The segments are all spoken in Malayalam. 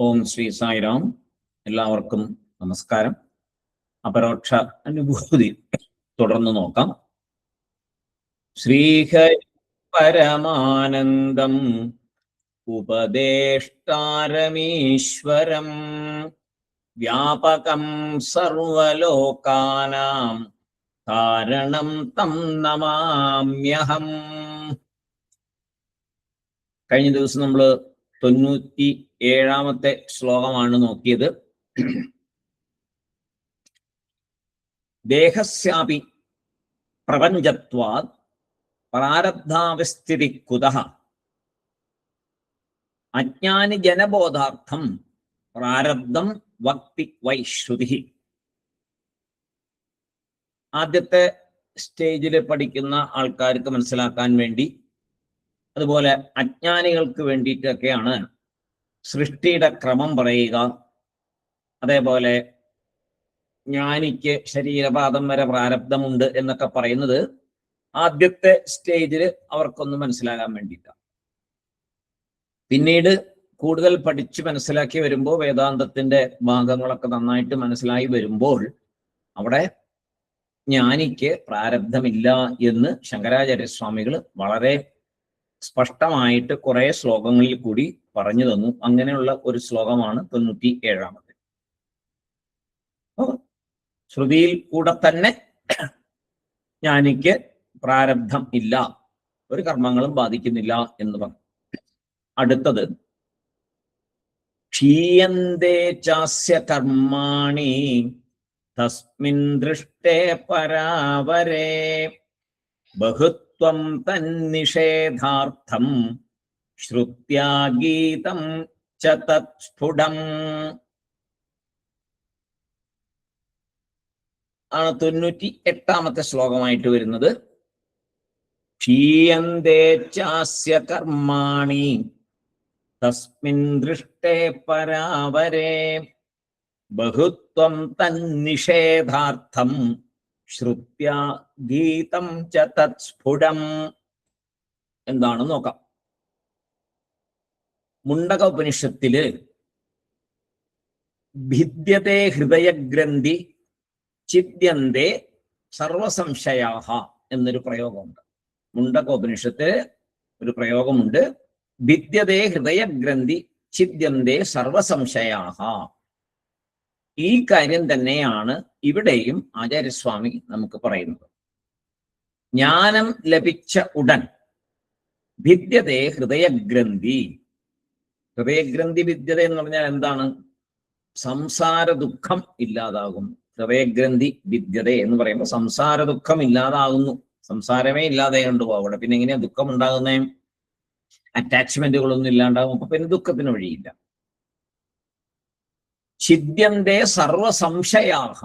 ഓം ശ്രീ സായിരാം. എല്ലാവർക്കും നമസ്കാരം. അപരോക്ഷ അനുഭൂതി തുടർന്ന് നോക്കാം. ശ്രീഹരി പരമാനന്ദം ഉപദേഷ്ടാരമീശ്വരം വ്യാപകം സർവലോകാനാം കാരണം തം നമാമ്യഹം. കഴിഞ്ഞ ദിവസം നമ്മൾ 97-ാമത്തെ ശ്ലോകമാണ് നോക്കിയത്. ദേഹസ്യാപി പ്രപഞ്ചത്വാത് പ്രാരബ്ധാവസ്ഥിതി കുതഃ അജ്ഞാനി ജനബോധാർത്ഥം പ്രാരബ്ധം വക്തി വൈ ശ്രുതി. ആദ്യത്തെ സ്റ്റേജിൽ പഠിക്കുന്ന ആൾക്കാർക്ക് മനസ്സിലാക്കാൻ വേണ്ടി, അതുപോലെ അജ്ഞാനികൾക്ക് വേണ്ടിയിട്ടൊക്കെയാണ് സൃഷ്ടിയുടെ ക്രമം പറയുക. അതേപോലെ ജ്ഞാനിക്ക് ശരീരപാദം വരെ പ്രാരബ്ധമുണ്ട് എന്നൊക്കെ പറയുന്നത് ആദ്യത്തെ സ്റ്റേജിൽ അവർക്കൊന്ന് മനസ്സിലാകാൻ വേണ്ടിയിട്ടാണ്. പിന്നീട് കൂടുതൽ പഠിച്ച് മനസ്സിലാക്കി വരുമ്പോൾ, വേദാന്തത്തിന്റെ ഭാഗങ്ങളൊക്കെ നന്നായിട്ട് മനസ്സിലായി വരുമ്പോൾ, അവിടെ ജ്ഞാനിക്ക് പ്രാരബ്ധമില്ല എന്ന് ശങ്കരാചാര്യസ്വാമികൾ വളരെ സ്പഷ്ടമായിട്ട് കുറെ ശ്ലോകങ്ങളിൽ കൂടി പറഞ്ഞു തന്നു. അങ്ങനെയുള്ള ഒരു ശ്ലോകമാണ് 97-ാമത്. ശ്രുതിയിൽ കൂടെ തന്നെ ജ്ഞാനിക്ക് പ്രാരബ്ധം ഇല്ല, ഒരു കർമ്മങ്ങളും ബാധിക്കുന്നില്ല എന്ന് പറഞ്ഞു. അടുത്തത് ക്ഷീയന്തേ ചാസ്യ കർമാണി തസ്മിൻ ദൃഷ്ടേ പരാവരേ ബഹുത്വം തന്നിഷേധാർത്ഥം ശ്രുത്യാ ഗീതം ച തത്സ്ഫുടം ആണ് 98-ാമത്തെ ശ്ലോകമായിട്ട് വരുന്നത്. ക്ഷീയന്തേ ചാസ്യ കർമാണി തസ്മിൻ ദൃഷ്ടേ പരാവരേ ബഹുത്വം തന്നിഷേധാർത്ഥം ശ്രുത്യാ ഗീതം ച തത്സ്ഫുടം. എന്താണെന്ന് നോക്കാം. മുണ്ടക ഉപനിഷത്തില് ഭിദ്യതേ ഹൃദയഗ്രന്ഥി ചിദ്യന്തേ സർവസംശയാഹ എന്നൊരു പ്രയോഗമുണ്ട്. മുണ്ടക ഉപനിഷത്ത് ഒരു പ്രയോഗമുണ്ട്. ഭിദ്യതേ ഹൃദയഗ്രന്ഥി ചിദ്യന്തേ സർവസംശയാഹ. ഈ കാര്യം തന്നെയാണ് ഇവിടെയും ആചാര്യസ്വാമി നമുക്ക് പറയുന്നത്. ജ്ഞാനം ലഭിച്ച ഉടൻ ഭിദ്യതേ ഹൃദയഗ്രന്ഥി. ഹൃദയഗ്രന്ഥി ഭിദ്യത എന്ന് പറഞ്ഞാൽ എന്താണ്? സംസാര ദുഃഖം ഇല്ലാതാകും. ഹൃദയഗ്രന്ഥി ഭിദ്യത എന്ന് പറയുമ്പോൾ സംസാര ദുഃഖം ഇല്ലാതാകുന്നു. സംസാരമേ ഇല്ലാതെ കണ്ടുപോകും. അവിടെ പിന്നെ എങ്ങനെയാ ദുഃഖം ഉണ്ടാകുന്നേ? അറ്റാച്ച്മെന്റുകളൊന്നും ഇല്ലാണ്ടാകും. അപ്പൊ പിന്നെ ദുഃഖത്തിന് വഴിയില്ല. ഛിദ്യന്തേ സർവസംശയാഹ.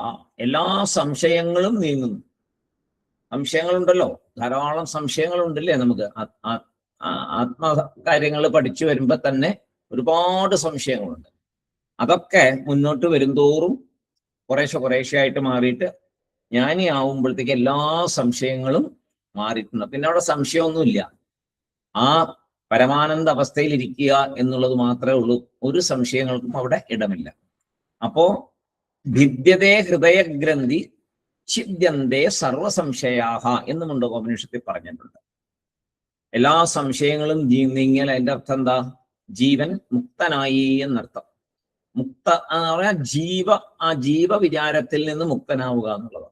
എല്ലാ സംശയങ്ങളും നീങ്ങുന്നു. സംശയങ്ങളുണ്ടല്ലോ, ധാരാളം സംശയങ്ങളുണ്ടല്ലേ നമുക്ക്. ആത്മകാര്യങ്ങൾ പഠിച്ചു വരുമ്പോ തന്നെ ഒരുപാട് സംശയങ്ങളുണ്ട്. അതൊക്കെ മുന്നോട്ട് വരുംതോറും കുറേശ്ശെ ആയിട്ട് മാറിയിട്ട് ജ്ഞാനി ആവുമ്പോഴത്തേക്ക് എല്ലാ സംശയങ്ങളും മാറിയിട്ടുണ്ട്. പിന്നെ അവിടെ സംശയമൊന്നുമില്ല. ആ പരമാനന്ദ അവസ്ഥയിൽ ഇരിക്കുക എന്നുള്ളത് മാത്രമേ ഉള്ളൂ. ഒരു സംശയങ്ങൾക്കും അവിടെ ഇടമില്ല. അപ്പോ ഭിദ്യതേ ഹൃദയഗ്രന്ഥി ഛിദ്യന്തേ സർവസംശയാഹ എന്ന് മുണ്ടകോപനിഷത്തിൽ പറഞ്ഞിട്ടുണ്ട്. എല്ലാ സംശയങ്ങളും നീങ്ങിയാൽ അതിന്റെ അർത്ഥം എന്താ? ജീവൻ മുക്തനായി എന്നർത്ഥം. മുക്ത എന്ന് പറഞ്ഞാൽ ആ ജീവ വിചാരത്തിൽ നിന്ന് മുക്തനാവുക എന്നുള്ളത്.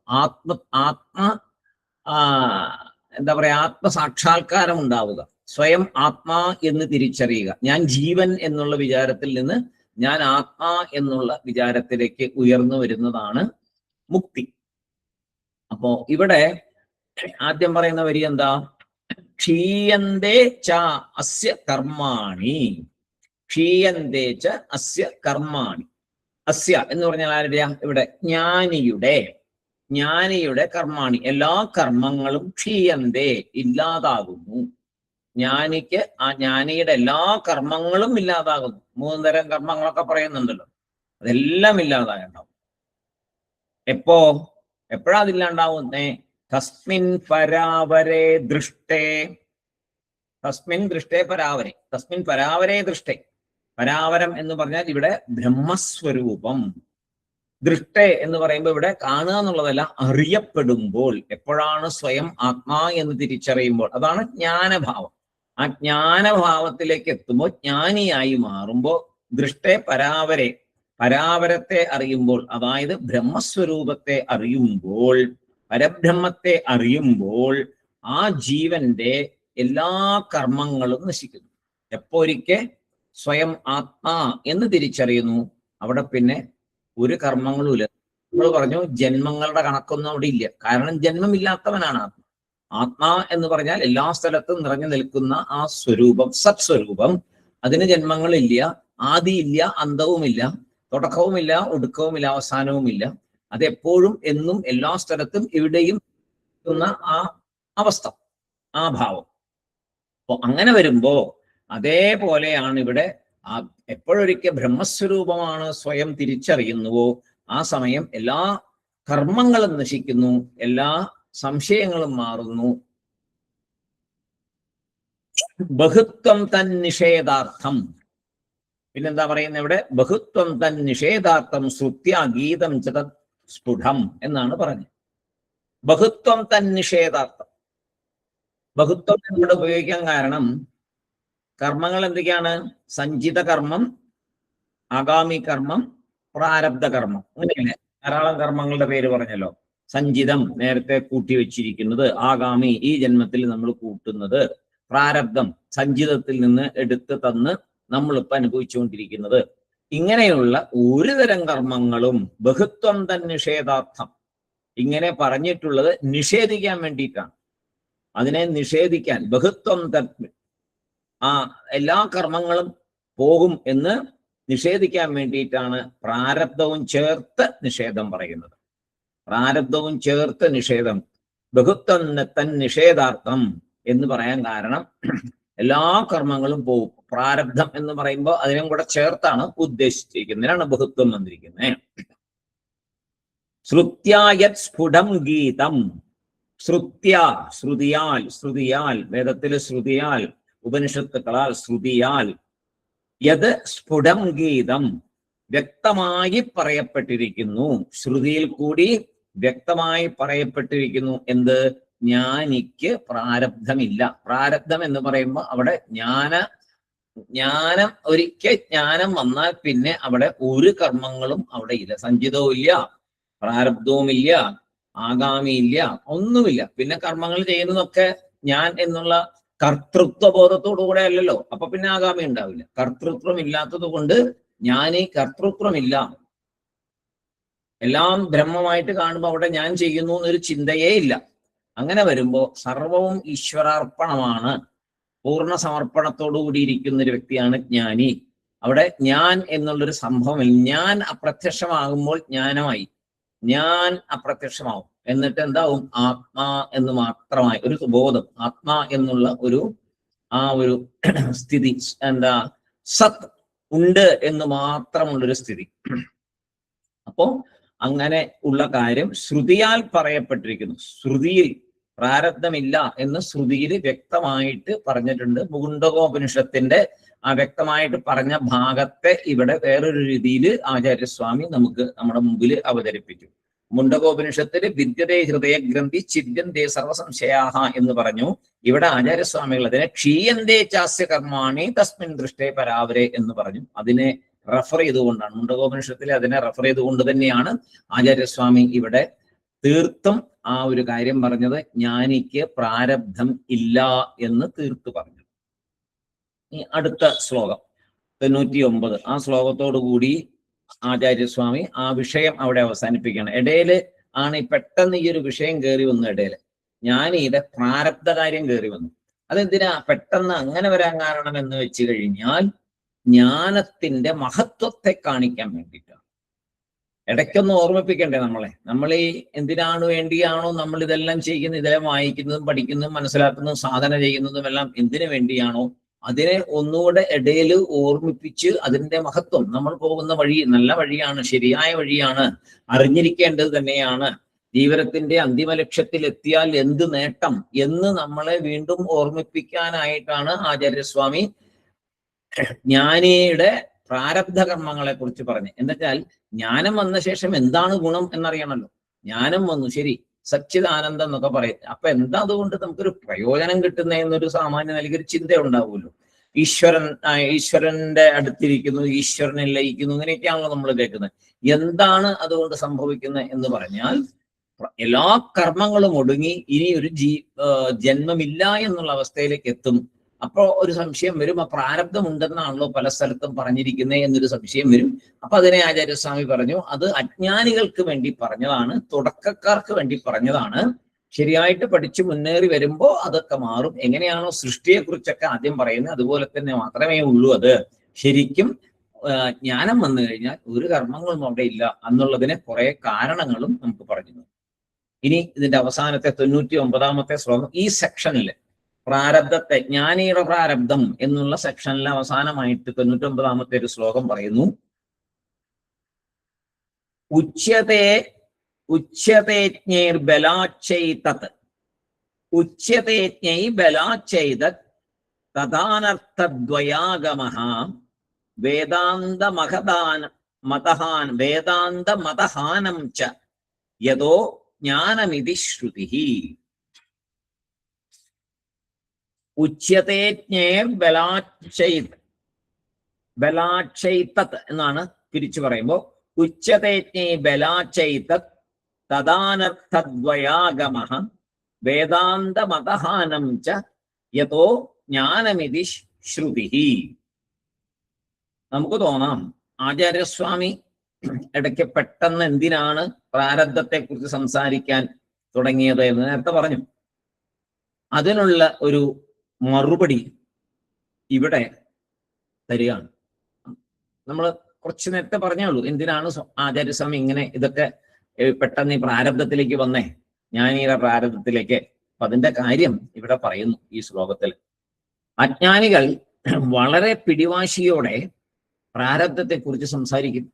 എന്താ പറയാ, ആത്മസാക്ഷാത്കാരം ഉണ്ടാവുക. സ്വയം ആത്മാ എന്ന് തിരിച്ചറിയുക. ഞാൻ ജീവൻ എന്നുള്ള വിചാരത്തിൽ നിന്ന് ഞാൻ ആത്മാ എന്നുള്ള വിചാരത്തിലേക്ക് ഉയർന്നു വരുന്നതാണ് മുക്തി. അപ്പോ ഇവിടെ ആദ്യം പറയുന്ന വരി എന്താ? ക്ഷീയന്തേ ച അസ്യ കർമാണി. ക്ഷീയന്തേ ച അസ്യ കർമാണി. അസ്യ എന്ന് പറഞ്ഞാൽ ആരുടെയാ? ഇവിടെ ജ്ഞാനിയുടെ കർമാണി. എല്ലാ കർമ്മങ്ങളും ക്ഷീയന്തേ ഇല്ലാതാകുന്നു. ജ്ഞാനിക്ക് ആ ജ്ഞാനിയുടെ എല്ലാ കർമ്മങ്ങളും ഇല്ലാതാകുന്നു. 3 തരം കർമ്മങ്ങളൊക്കെ പറയുന്നുണ്ടല്ലോ, അതെല്ലാം ഇല്ലാതാകുണ്ടാവും. എപ്പോഴാ അതില്ലാണ്ടാവുന്നേ? തസ്മിൻ പരാവരേ ദൃഷ്ടേ. തസ്മിൻ ദൃഷ്ടേ പരാവരേ. തസ്മിൻ പരാവരേ ദൃഷ്ടേ. പരാവരം എന്ന് പറഞ്ഞാൽ ഇവിടെ ബ്രഹ്മസ്വരൂപം. ദൃഷ്ടേ എന്ന് പറയുമ്പോൾ ഇവിടെ കാണുക എന്നുള്ളതല്ല, അറിയപ്പെടുമ്പോൾ. എപ്പോഴാണ് സ്വയം ആത്മാ എന്ന് തിരിച്ചറിയുമ്പോൾ, അതാണ് ജ്ഞാനഭാവം. ആ ജ്ഞാനഭാവത്തിലേക്ക് എത്തുമ്പോൾ, ജ്ഞാനിയായി മാറുമ്പോൾ, ദൃഷ്ടേ പരാവരെ, പരാവരത്തെ അറിയുമ്പോൾ, അതായത് ബ്രഹ്മസ്വരൂപത്തെ അറിയുമ്പോൾ, പരബ്രഹ്മത്തെ അറിയുമ്പോൾ ആ ജീവന്റെ എല്ലാ കർമ്മങ്ങളും നശിക്കുന്നു. എപ്പോ ഒരിക്കൽ സ്വയം ആത്മാ എന്ന് തിരിച്ചറിയുന്നു, അവിടെ പിന്നെ ഒരു കർമ്മങ്ങളും ഇല്ല. നമ്മൾ പറഞ്ഞു ജന്മങ്ങളുടെ കണക്കൊന്നും അവിടെ ഇല്ല, കാരണം ജന്മമില്ലാത്തവനാണ് ആത്മ. ആത്മാ എന്ന് പറഞ്ഞാൽ എല്ലാ സ്ഥലത്തും നിറഞ്ഞു നിൽക്കുന്ന ആ സ്വരൂപം, സത് സ്വരൂപം. അതിന് ജന്മങ്ങളില്ല, ആദിയില്ല, അന്തവുമില്ല, തുടക്കവുമില്ല, ഒടുക്കവുമില്ല, അവസാനവുമില്ല. അതെപ്പോഴും എന്നും എല്ലാ സ്ഥലത്തും എവിടെയും ആ അവസ്ഥ, ആ ഭാവം. അപ്പൊ അങ്ങനെ വരുമ്പോ അതേപോലെയാണ് ഇവിടെ. എപ്പോഴൊരിക്കൽ ബ്രഹ്മസ്വരൂപമാണ് സ്വയം തിരിച്ചറിയുന്നുവോ ആ സമയം എല്ലാ കർമ്മങ്ങളും നശിക്കുന്നു, എല്ലാ സംശയങ്ങളും മാറുന്നു. ബഹുത്വം തൻ നിഷേധാർത്ഥം. പിന്നെന്താ പറയുന്നത് ഇവിടെ? ബഹുത്വം തൻ നിഷേധാർത്ഥം ശ്രുത്യാഗീതം ച സ്ഫുടം എന്നാണ് പറഞ്ഞത്. ബഹുത്വം തൻ നിഷേധാർത്ഥം. ബഹുത്വം ഇവിടെ ഉപയോഗിക്കാൻ കാരണം കർമ്മങ്ങൾ എന്തൊക്കെയാണ്? സഞ്ചിത കർമ്മം, ആഗാമി കർമ്മം, പ്രാരബ്ധ കർമ്മം. അങ്ങനെയല്ലേ? ധാരാളം കർമ്മങ്ങളുടെ പേര് പറഞ്ഞല്ലോ. സഞ്ചിതം നേരത്തെ കൂട്ടി വെച്ചിരിക്കുന്നത്, ആഗാമി ഈ ജന്മത്തിൽ നമ്മൾ കൂട്ടുന്നത്, പ്രാരബ്ധം സഞ്ചിതത്തിൽ നിന്ന് എടുത്ത് തന്ന് നമ്മളിപ്പോൾ അനുഭവിച്ചുകൊണ്ടിരിക്കുന്നത്. ഇങ്ങനെയുള്ള ഒരു തരം കർമ്മങ്ങളും ബഹുത്വം തൻ നിഷേധാർത്ഥം ഇങ്ങനെ പറഞ്ഞിട്ടുള്ളത് നിഷേധിക്കാൻ വേണ്ടിയിട്ടാണ്. അതിനെ നിഷേധിക്കാൻ, ബഹുത്വം തൻ, ആ എല്ലാ കർമ്മങ്ങളും പോകും എന്ന് നിഷേധിക്കാൻ വേണ്ടിയിട്ടാണ് പ്രാരബ്ധവും ചേർത്ത് നിഷേധം പറയുന്നത്. പ്രാരബ്ധവും ചേർത്ത് നിഷേധം, ബഹുത്വം തൻ നിഷേധാർത്ഥം എന്ന് പറയാൻ കാരണം എല്ലാ കർമ്മങ്ങളും പോകും. പ്രാരബ്ധം എന്ന് പറയുമ്പോൾ അതിനും കൂടെ ചേർത്താണ് ഉദ്ദേശിച്ചിരിക്കുന്നതിനാണ് ബഹുത്വം വന്നിരിക്കുന്നത്. ശ്രുത്യായത് സ്ഫുടം ഗീതം. ശ്രുത്യ, ശ്രുതിയാൽ, ശ്രുതിയാൽ, വേദത്തില് ശ്രുതിയാൽ, ഉപനിഷത്തുക്കളാൽ, ശ്രുതിയാൽ, യത് സ്ഫുടം ഗീതം വ്യക്തമായി പറയപ്പെട്ടിരിക്കുന്നു. ശ്രുതിയിൽ കൂടി വ്യക്തമായി പറയപ്പെട്ടിരിക്കുന്നു. എന്ത്? ജ്ഞാനിക്ക് പ്രാരബ്ധമില്ല. പ്രാരബ്ധം എന്ന് പറയുമ്പോൾ അവിടെ ജ്ഞാനം ഒരിക്കൽ ജ്ഞാനം വന്നാൽ പിന്നെ അവിടെ ഒരു കർമ്മങ്ങളും അവിടെ ഇല്ല. സഞ്ചിതവും ഇല്ല, പ്രാരബ്ധവും ഇല്ല, ആഗാമിയില്ല, ഒന്നുമില്ല. പിന്നെ കർമ്മങ്ങൾ ചെയ്യുന്നതൊക്കെ ഞാൻ എന്നുള്ള കർത്തൃത്വ ബോധത്തോടു കൂടെ അല്ലല്ലോ. അപ്പൊ പിന്നെ ആഗാമി ഉണ്ടാവില്ല. കർത്തൃത്വം ഇല്ലാത്തത് കൊണ്ട് ഞാനീ കർത്തൃത്വമില്ല. എല്ലാം ബ്രഹ്മമായിട്ട് കാണുമ്പോൾ അവിടെ ഞാൻ ചെയ്യുന്നു എന്നൊരു ചിന്തയേ ഇല്ല. അങ്ങനെ വരുമ്പോ സർവവും ഈശ്വരാർപ്പണമാണ്. പൂർണ്ണ സമർപ്പണത്തോടു കൂടിയിരിക്കുന്ന ഒരു വ്യക്തിയാണ് ജ്ഞാനി. അവിടെ ഞാൻ എന്നുള്ളൊരു സംഭവമില്ല. ഞാൻ അപ്രത്യക്ഷമാകുമ്പോൾ ജ്ഞാനമായി, ഞാൻ അപ്രത്യക്ഷമാവും. എന്നിട്ട് എന്താവും? ആത്മാ എന്ന് മാത്രമായി ഒരു ബോധം, ആത്മാ എന്നുള്ള ഒരു സ്ഥിതി, എന്താ, സത് ഉണ്ട് എന്ന് മാത്രമുള്ളൊരു സ്ഥിതി. അപ്പോ അങ്ങനെ ഉള്ള കാര്യം ശ്രുതിയാൽ പറയപ്പെട്ടിരിക്കുന്നു. ശ്രുതിയിൽ പ്രാരബ്ധമില്ല എന്ന് ശ്രുതിയിൽ വ്യക്തമായിട്ട് പറഞ്ഞിട്ടുണ്ട്. മുകുന്ദകോപനിഷത്തിന്റെ ആ വ്യക്തമായിട്ട് പറഞ്ഞ ഭാഗത്തെ ഇവിടെ വേറൊരു രീതിയിൽ ആചാര്യസ്വാമി നമുക്ക് നമ്മുടെ മുമ്പിൽ അവതരിപ്പിച്ചു. മുണ്ടകോപനിഷത്തിൽ വിദ്യതേ ഹൃദയഗ്രന്ഥി ചിദ്യന്തേ സർവസംശയാഹ എന്ന് പറഞ്ഞു. ഇവിടെ ആചാര്യസ്വാമികൾ അതിനെ ക്ഷീയന്തേ ചാസ്യ കർമാണി തസ്മിൻ ദൃഷ്ടേ പരാവരെ എന്ന് പറഞ്ഞു. അതിനെ റെഫർ ചെയ്തുകൊണ്ടാണ്, മുണ്ടകോപനിഷത്തിൽ അതിനെ റെഫർ ചെയ്തുകൊണ്ട് തന്നെയാണ് ആചാര്യസ്വാമി ഇവിടെ തീർത്തും ആ ഒരു കാര്യം പറഞ്ഞത്. ജ്ഞാനിക്ക് പ്രാരബ്ധം ഇല്ല എന്ന് തീർത്തു പറഞ്ഞു. ഈ അടുത്ത ശ്ലോകം 99, ആ ശ്ലോകത്തോടു കൂടി ആചാര്യസ്വാമി ആ വിഷയം അവിടെ അവസാനിപ്പിക്കുകയാണ്. ഇടയില് ആണ് പെട്ടെന്ന് ഈ ഒരു വിഷയം കയറി വന്നു. ഇടയില് ജ്ഞാനിയുടെ പ്രാരബ്ധ കാര്യം കയറി വന്നു. അതെന്തിനാ പെട്ടെന്ന് അങ്ങനെ വരാൻ കാരണം എന്ന് വെച്ച് കഴിഞ്ഞാൽ ജ്ഞാനത്തിന്റെ മഹത്വത്തെ കാണിക്കാൻ വേണ്ടിയിട്ടാണ്. ഇടയ്ക്കൊന്ന് ഓർമ്മിപ്പിക്കണ്ടേ നമ്മൾ ഈ എന്തിനാണ് വേണ്ടിയാണോ നമ്മൾ ഇതെല്ലാം ചെയ്യുന്നത്, ഇതെല്ലാം വായിക്കുന്നതും പഠിക്കുന്നതും മനസ്സിലാക്കുന്നതും സാധന ചെയ്യുന്നതും എല്ലാം എന്തിനു വേണ്ടിയാണോ അതിനെ ഒന്നുകൂടെ ഇടയിൽ ഓർമ്മിപ്പിച്ച് അതിന്റെ മഹത്വം, നമ്മൾ പോകുന്ന വഴി നല്ല വഴിയാണ്, ശരിയായ വഴിയാണ്, അറിഞ്ഞിരിക്കേണ്ടത് തന്നെയാണ്, ജീവിതത്തിന്റെ അന്തിമ ലക്ഷ്യത്തിൽ എത്തിയാൽ എന്ത് നേട്ടം എന്ന് നമ്മളെ വീണ്ടും ഓർമ്മിപ്പിക്കാനായിട്ടാണ് ആചാര്യസ്വാമി ജ്ഞാനിയുടെ പ്രാരബ്ധ കർമ്മങ്ങളെ കുറിച്ച് പറഞ്ഞ്. എന്നുവെച്ചാൽ ജ്ഞാനം വന്ന ശേഷം എന്താണ് ഗുണം എന്നറിയണമല്ലോ. ജ്ഞാനം വന്നു, ശരി, സച്ചിദാനന്ദം എന്നൊക്കെ പറയും. അപ്പൊ എന്താ അതുകൊണ്ട് നമുക്കൊരു പ്രയോജനം കിട്ടുന്ന എന്നൊരു സാമാന്യ നിലയ്ക്ക് ഒരു ചിന്ത ഉണ്ടാവുമല്ലോ. ഈശ്വരന്റെ അടുത്തിരിക്കുന്നു, ഈശ്വരനെ ലയിക്കുന്നു, ഇങ്ങനെയൊക്കെയാണല്ലോ നമ്മൾ കേൾക്കുന്നത്. എന്താണ് അതുകൊണ്ട് സംഭവിക്കുന്നത് എന്ന് പറഞ്ഞാൽ, എല്ലാ കർമ്മങ്ങളും ഒടുങ്ങി ഇനി ഒരു ജന്മമില്ല എന്നുള്ള അവസ്ഥയിലേക്ക് എത്തും. അപ്പോ ഒരു സംശയം വരും, ആ പ്രാരബ്ധം ഉണ്ടെന്നാണല്ലോ പല സ്ഥലത്തും പറഞ്ഞിരിക്കുന്നത് എന്നൊരു സംശയം വരും. അപ്പൊ അതിനെ ആചാര്യസ്വാമി പറഞ്ഞു, അത് അജ്ഞാനികൾക്ക് വേണ്ടി പറഞ്ഞതാണ്, തുടക്കക്കാർക്ക് വേണ്ടി പറഞ്ഞതാണ്. ശരിയായിട്ട് പഠിച്ചു മുന്നേറി വരുമ്പോ അതൊക്കെ മാറും. എങ്ങനെയാണോ സൃഷ്ടിയെക്കുറിച്ചൊക്കെ ആദ്യം പറയുന്നത്, അതുപോലെ തന്നെ മാത്രമേ ഉള്ളൂ അത്. ശരിക്കും ജ്ഞാനം വന്നു കഴിഞ്ഞാൽ ഒരു കർമ്മങ്ങളും അവിടെ ഇല്ല എന്നുള്ളതിനെ കുറെ കാരണങ്ങളും നമുക്ക് പറഞ്ഞു. ഇനി ഇതിന്റെ അവസാനത്തെ 99-ാമത്തെ ശ്ലോകം ഈ സെക്ഷനില് പ്രാരബ്ധത്തെ, ജ്ഞാനിയുടെ പ്രാരബ്ധം എന്നുള്ള സെക്ഷനിലെ അവസാനമായിട്ട് 99-ാമത്തെ ഒരു ശ്ലോകം പറയുന്നു. ഉച്യതേജ്ഞൈർബലാച്ഛൈതത് ഉച്യതേജ്ഞൈ ബലാച്ഛൈതത് തദാനർത്ഥദ്വയാഗമഃ വേദാന്തമതഹാനം ച യതോ ജ്ഞാനമിതി ശ്രുതിഃ. ബലാച്ഛൈതത് എന്നാണ് തിരിച്ചു പറയുമ്പോ. ഉച്യതേജ്ഞൈ ബലാച്ഛൈതത് തദാനർത്ഥദ്വയാഗമഃ വേദാന്തമതഹാനം ച യതോ ജ്ഞാനമിതി ശ്രുതിഃ. നമുക്ക് തോന്നാം ആചാര്യസ്വാമി ഇടയ്ക്ക് പെട്ടെന്ന് എന്തിനാണ് പ്രാരബ്ധത്തെ കുറിച്ച് സംസാരിക്കാൻ തുടങ്ങിയത് എന്ന് നേരത്തെ പറഞ്ഞു. അതിനുള്ള ഒരു മറുപടി ഇവിടെ തരികയാണ്. നമ്മൾ കുറച്ച് നേരത്തെ പറഞ്ഞേ ഉള്ളൂ, എന്തിനാണ് ആചാര്യസ്വാമി ഇങ്ങനെ ഇതൊക്കെ പെട്ടെന്ന് ഈ പ്രാരബ്ധത്തിലേക്ക് വന്നേ, ജ്ഞാനിയുടെ പ്രാരബ്ധത്തിലേക്ക്. അപ്പൊ അതിന്റെ കാര്യം ഇവിടെ പറയുന്നു ഈ ശ്ലോകത്തിൽ. അജ്ഞാനികൾ വളരെ പിടിവാശിയോടെ പ്രാരബ്ധത്തെ കുറിച്ച് സംസാരിക്കും.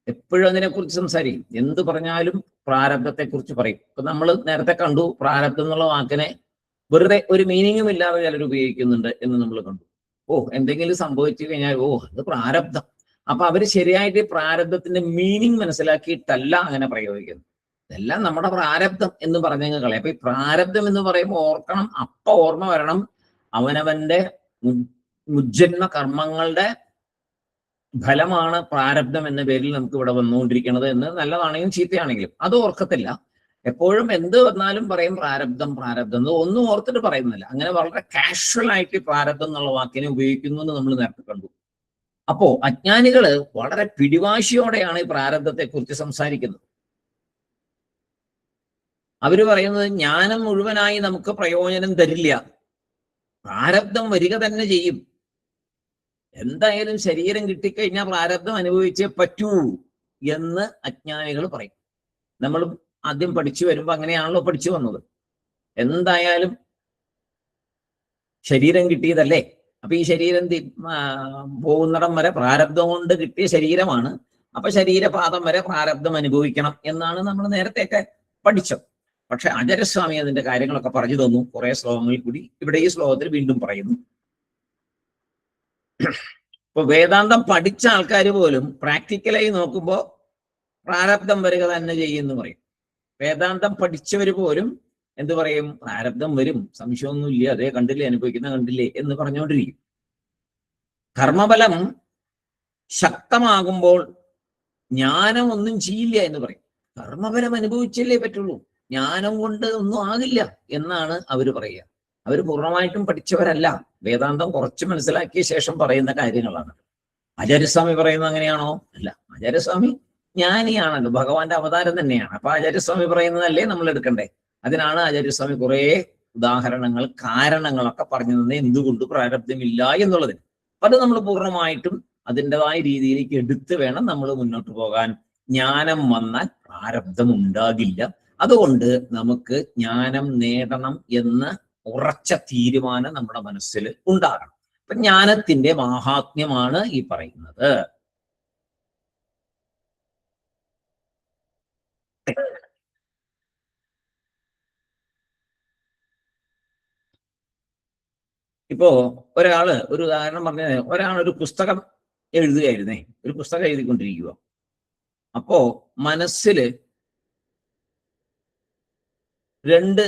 എപ്പോഴും അതിനെക്കുറിച്ച് സംസാരിക്കും. എന്ത് പറഞ്ഞാലും പ്രാരബ്ധത്തെ കുറിച്ച് പറയും. ഇപ്പൊ നമ്മൾ നേരത്തെ കണ്ടു, പ്രാരബ്ധം എന്നുള്ള വാക്കിനെ വെറുതെ ഒരു മീനിങ്ങും ഇല്ലാതെ ചിലർ ഉപയോഗിക്കുന്നുണ്ട് എന്ന് നമ്മൾ കണ്ടു. ഓ, എന്തെങ്കിലും സംഭവിച്ചു കഴിഞ്ഞാൽ ഓ അത് പ്രാരബ്ധം. അപ്പൊ അവര് ശരിയായിട്ട് പ്രാരബ്ധത്തിന്റെ മീനിങ് മനസ്സിലാക്കിയിട്ടല്ല അങ്ങനെ പ്രയോഗിക്കുന്നത്. ഇതെല്ലാം നമ്മുടെ പ്രാരബ്ധം എന്ന് പറഞ്ഞങ്ങ് കളയാം. അപ്പൊ ഈ പ്രാരബ്ധം എന്ന് പറയുമ്പോൾ ഓർക്കണം, അപ്പൊ ഓർമ്മ വരണം, അവനവന്റെ മുജ്ജന്മ കർമ്മങ്ങളുടെ ഫലമാണ് പ്രാരബ്ധം എന്ന പേരിൽ നമുക്ക് ഇവിടെ വന്നുകൊണ്ടിരിക്കുന്നത് എന്ന്. നല്ലതാണെങ്കിലും ചീത്തയാണെങ്കിലും അത് ഓർക്കത്തില്ല. എപ്പോഴും എന്ത് വന്നാലും പറയും പ്രാരബ്ധം പ്രാരബ്ധം, ഒന്നും ഓർത്തിട്ട് പറയുന്നില്ല. അങ്ങനെ വളരെ കാഷ്വൽ ആയിട്ട് പ്രാരബ്ധം എന്നുള്ള വാക്കിനെ ഉപയോഗിക്കുന്നു എന്ന് നമ്മൾ നേരത്തെ കണ്ടു. അപ്പോ അജ്ഞാനികള് വളരെ പിടിവാശിയോടെയാണ് ഈ പ്രാരബ്ധത്തെ കുറിച്ച് സംസാരിക്കുന്നത്. അവര് പറയുന്നത് ജ്ഞാനം മുഴുവനായി നമുക്ക് പ്രയോജനം തരില്ല, പ്രാരബ്ധം വരിക തന്നെ ചെയ്യും. എന്തായാലും ശരീരം കിട്ടിക്കഴിഞ്ഞാൽ പ്രാരബ്ധം അനുഭവിച്ചേ പറ്റൂ എന്ന് അജ്ഞാനികൾ പറയും. നമ്മൾ ആദ്യം പഠിച്ചു വരുമ്പോ അങ്ങനെയാണല്ലോ പഠിച്ചു വന്നത്. എന്തായാലും ശരീരം കിട്ടിയതല്ലേ, അപ്പൊ ഈ ശരീരം പോകുന്നിടം വരെ പ്രാരബ്ധം കൊണ്ട് കിട്ടിയ ശരീരമാണ്. അപ്പൊ ശരീരപാദം വരെ പ്രാരബ്ധം അനുഭവിക്കണം എന്നാണ് നമ്മൾ നേരത്തെയൊക്കെ പഠിച്ചത്. പക്ഷെ ആചാര്യസ്വാമി അതിന്റെ കാര്യങ്ങളൊക്കെ പറഞ്ഞു തന്നു കുറെ ശ്ലോകങ്ങളിൽ കൂടി. ഇവിടെ ഈ ശ്ലോകത്തിൽ വീണ്ടും പറയുന്നു. ഇപ്പൊ വേദാന്തം പഠിച്ച ആൾക്കാർ പോലും പ്രാക്ടിക്കലായി നോക്കുമ്പോ പ്രാരബ്ധം വരിക തന്നെ ചെയ്യുമെന്ന് പറയും. വേദാന്തം പഠിച്ചവര് പോലും എന്ത് പറയും, പ്രാരബ്ധം വരും, സംശയമൊന്നുമില്ല, അതേ കണ്ടില്ലേ, അനുഭവിക്കുന്ന കണ്ടില്ലേ എന്ന് പറഞ്ഞുകൊണ്ടിരിക്കും. കർമ്മബലം ശക്തമാകുമ്പോൾ ജ്ഞാനം ഒന്നും ചെയ്യില്ല എന്ന് പറയും. കർമ്മബലം അനുഭവിച്ചല്ലേ പറ്റുള്ളൂ, ജ്ഞാനം കൊണ്ട് ഒന്നും ആകില്ല എന്നാണ് അവര് പറയുക. അവർ പൂർണ്ണമായിട്ടും പഠിച്ചവരല്ല, വേദാന്തം കുറച്ച് മനസ്സിലാക്കിയ ശേഷം പറയുന്ന കാര്യങ്ങളാണ്. ആചാര്യസ്വാമി പറയുന്നത് അങ്ങനെയാണോ? അല്ല, ആചാര്യസ്വാമി ജ്ഞാനിയാണല്ലോ, ഭഗവാന്റെ അവതാരം തന്നെയാണ്. അപ്പൊ ആചാര്യസ്വാമി പറയുന്നതല്ലേ നമ്മൾ എടുക്കണ്ടേ. അതിനാണ് ആചാര്യസ്വാമി കുറെ ഉദാഹരണങ്ങൾ, കാരണങ്ങളൊക്കെ പറഞ്ഞു തന്നെ എന്തുകൊണ്ട് പ്രാരബ്ധമില്ല എന്നുള്ളതിന്. അപ്പൊ അത് നമ്മൾ പൂർണ്ണമായിട്ടും അതിൻ്റെതായ രീതിയിലേക്ക് എടുത്ത് വേണം നമ്മൾ മുന്നോട്ട് പോകാൻ. ജ്ഞാനം വന്നാൽ പ്രാരബ്ധം ഉണ്ടാകില്ല. അതുകൊണ്ട് നമുക്ക് ജ്ഞാനം നേടണം എന്ന ഉറച്ച തീരുമാനം നമ്മുടെ മനസ്സിൽ ഉണ്ടാകണം. അപ്പൊ ജ്ഞാനത്തിന്റെ മാഹാത്മ്യമാണ് ഈ പറയുന്നത്. ഇപ്പോ ഒരു ഉദാഹരണം പറഞ്ഞത്, ഒരാളൊരു പുസ്തകം എഴുതുകയായിരുന്നേ, ഒരു പുസ്തകം എഴുതിക്കൊണ്ടിരിക്കുക. അപ്പോ മനസ്സില് രണ്ട്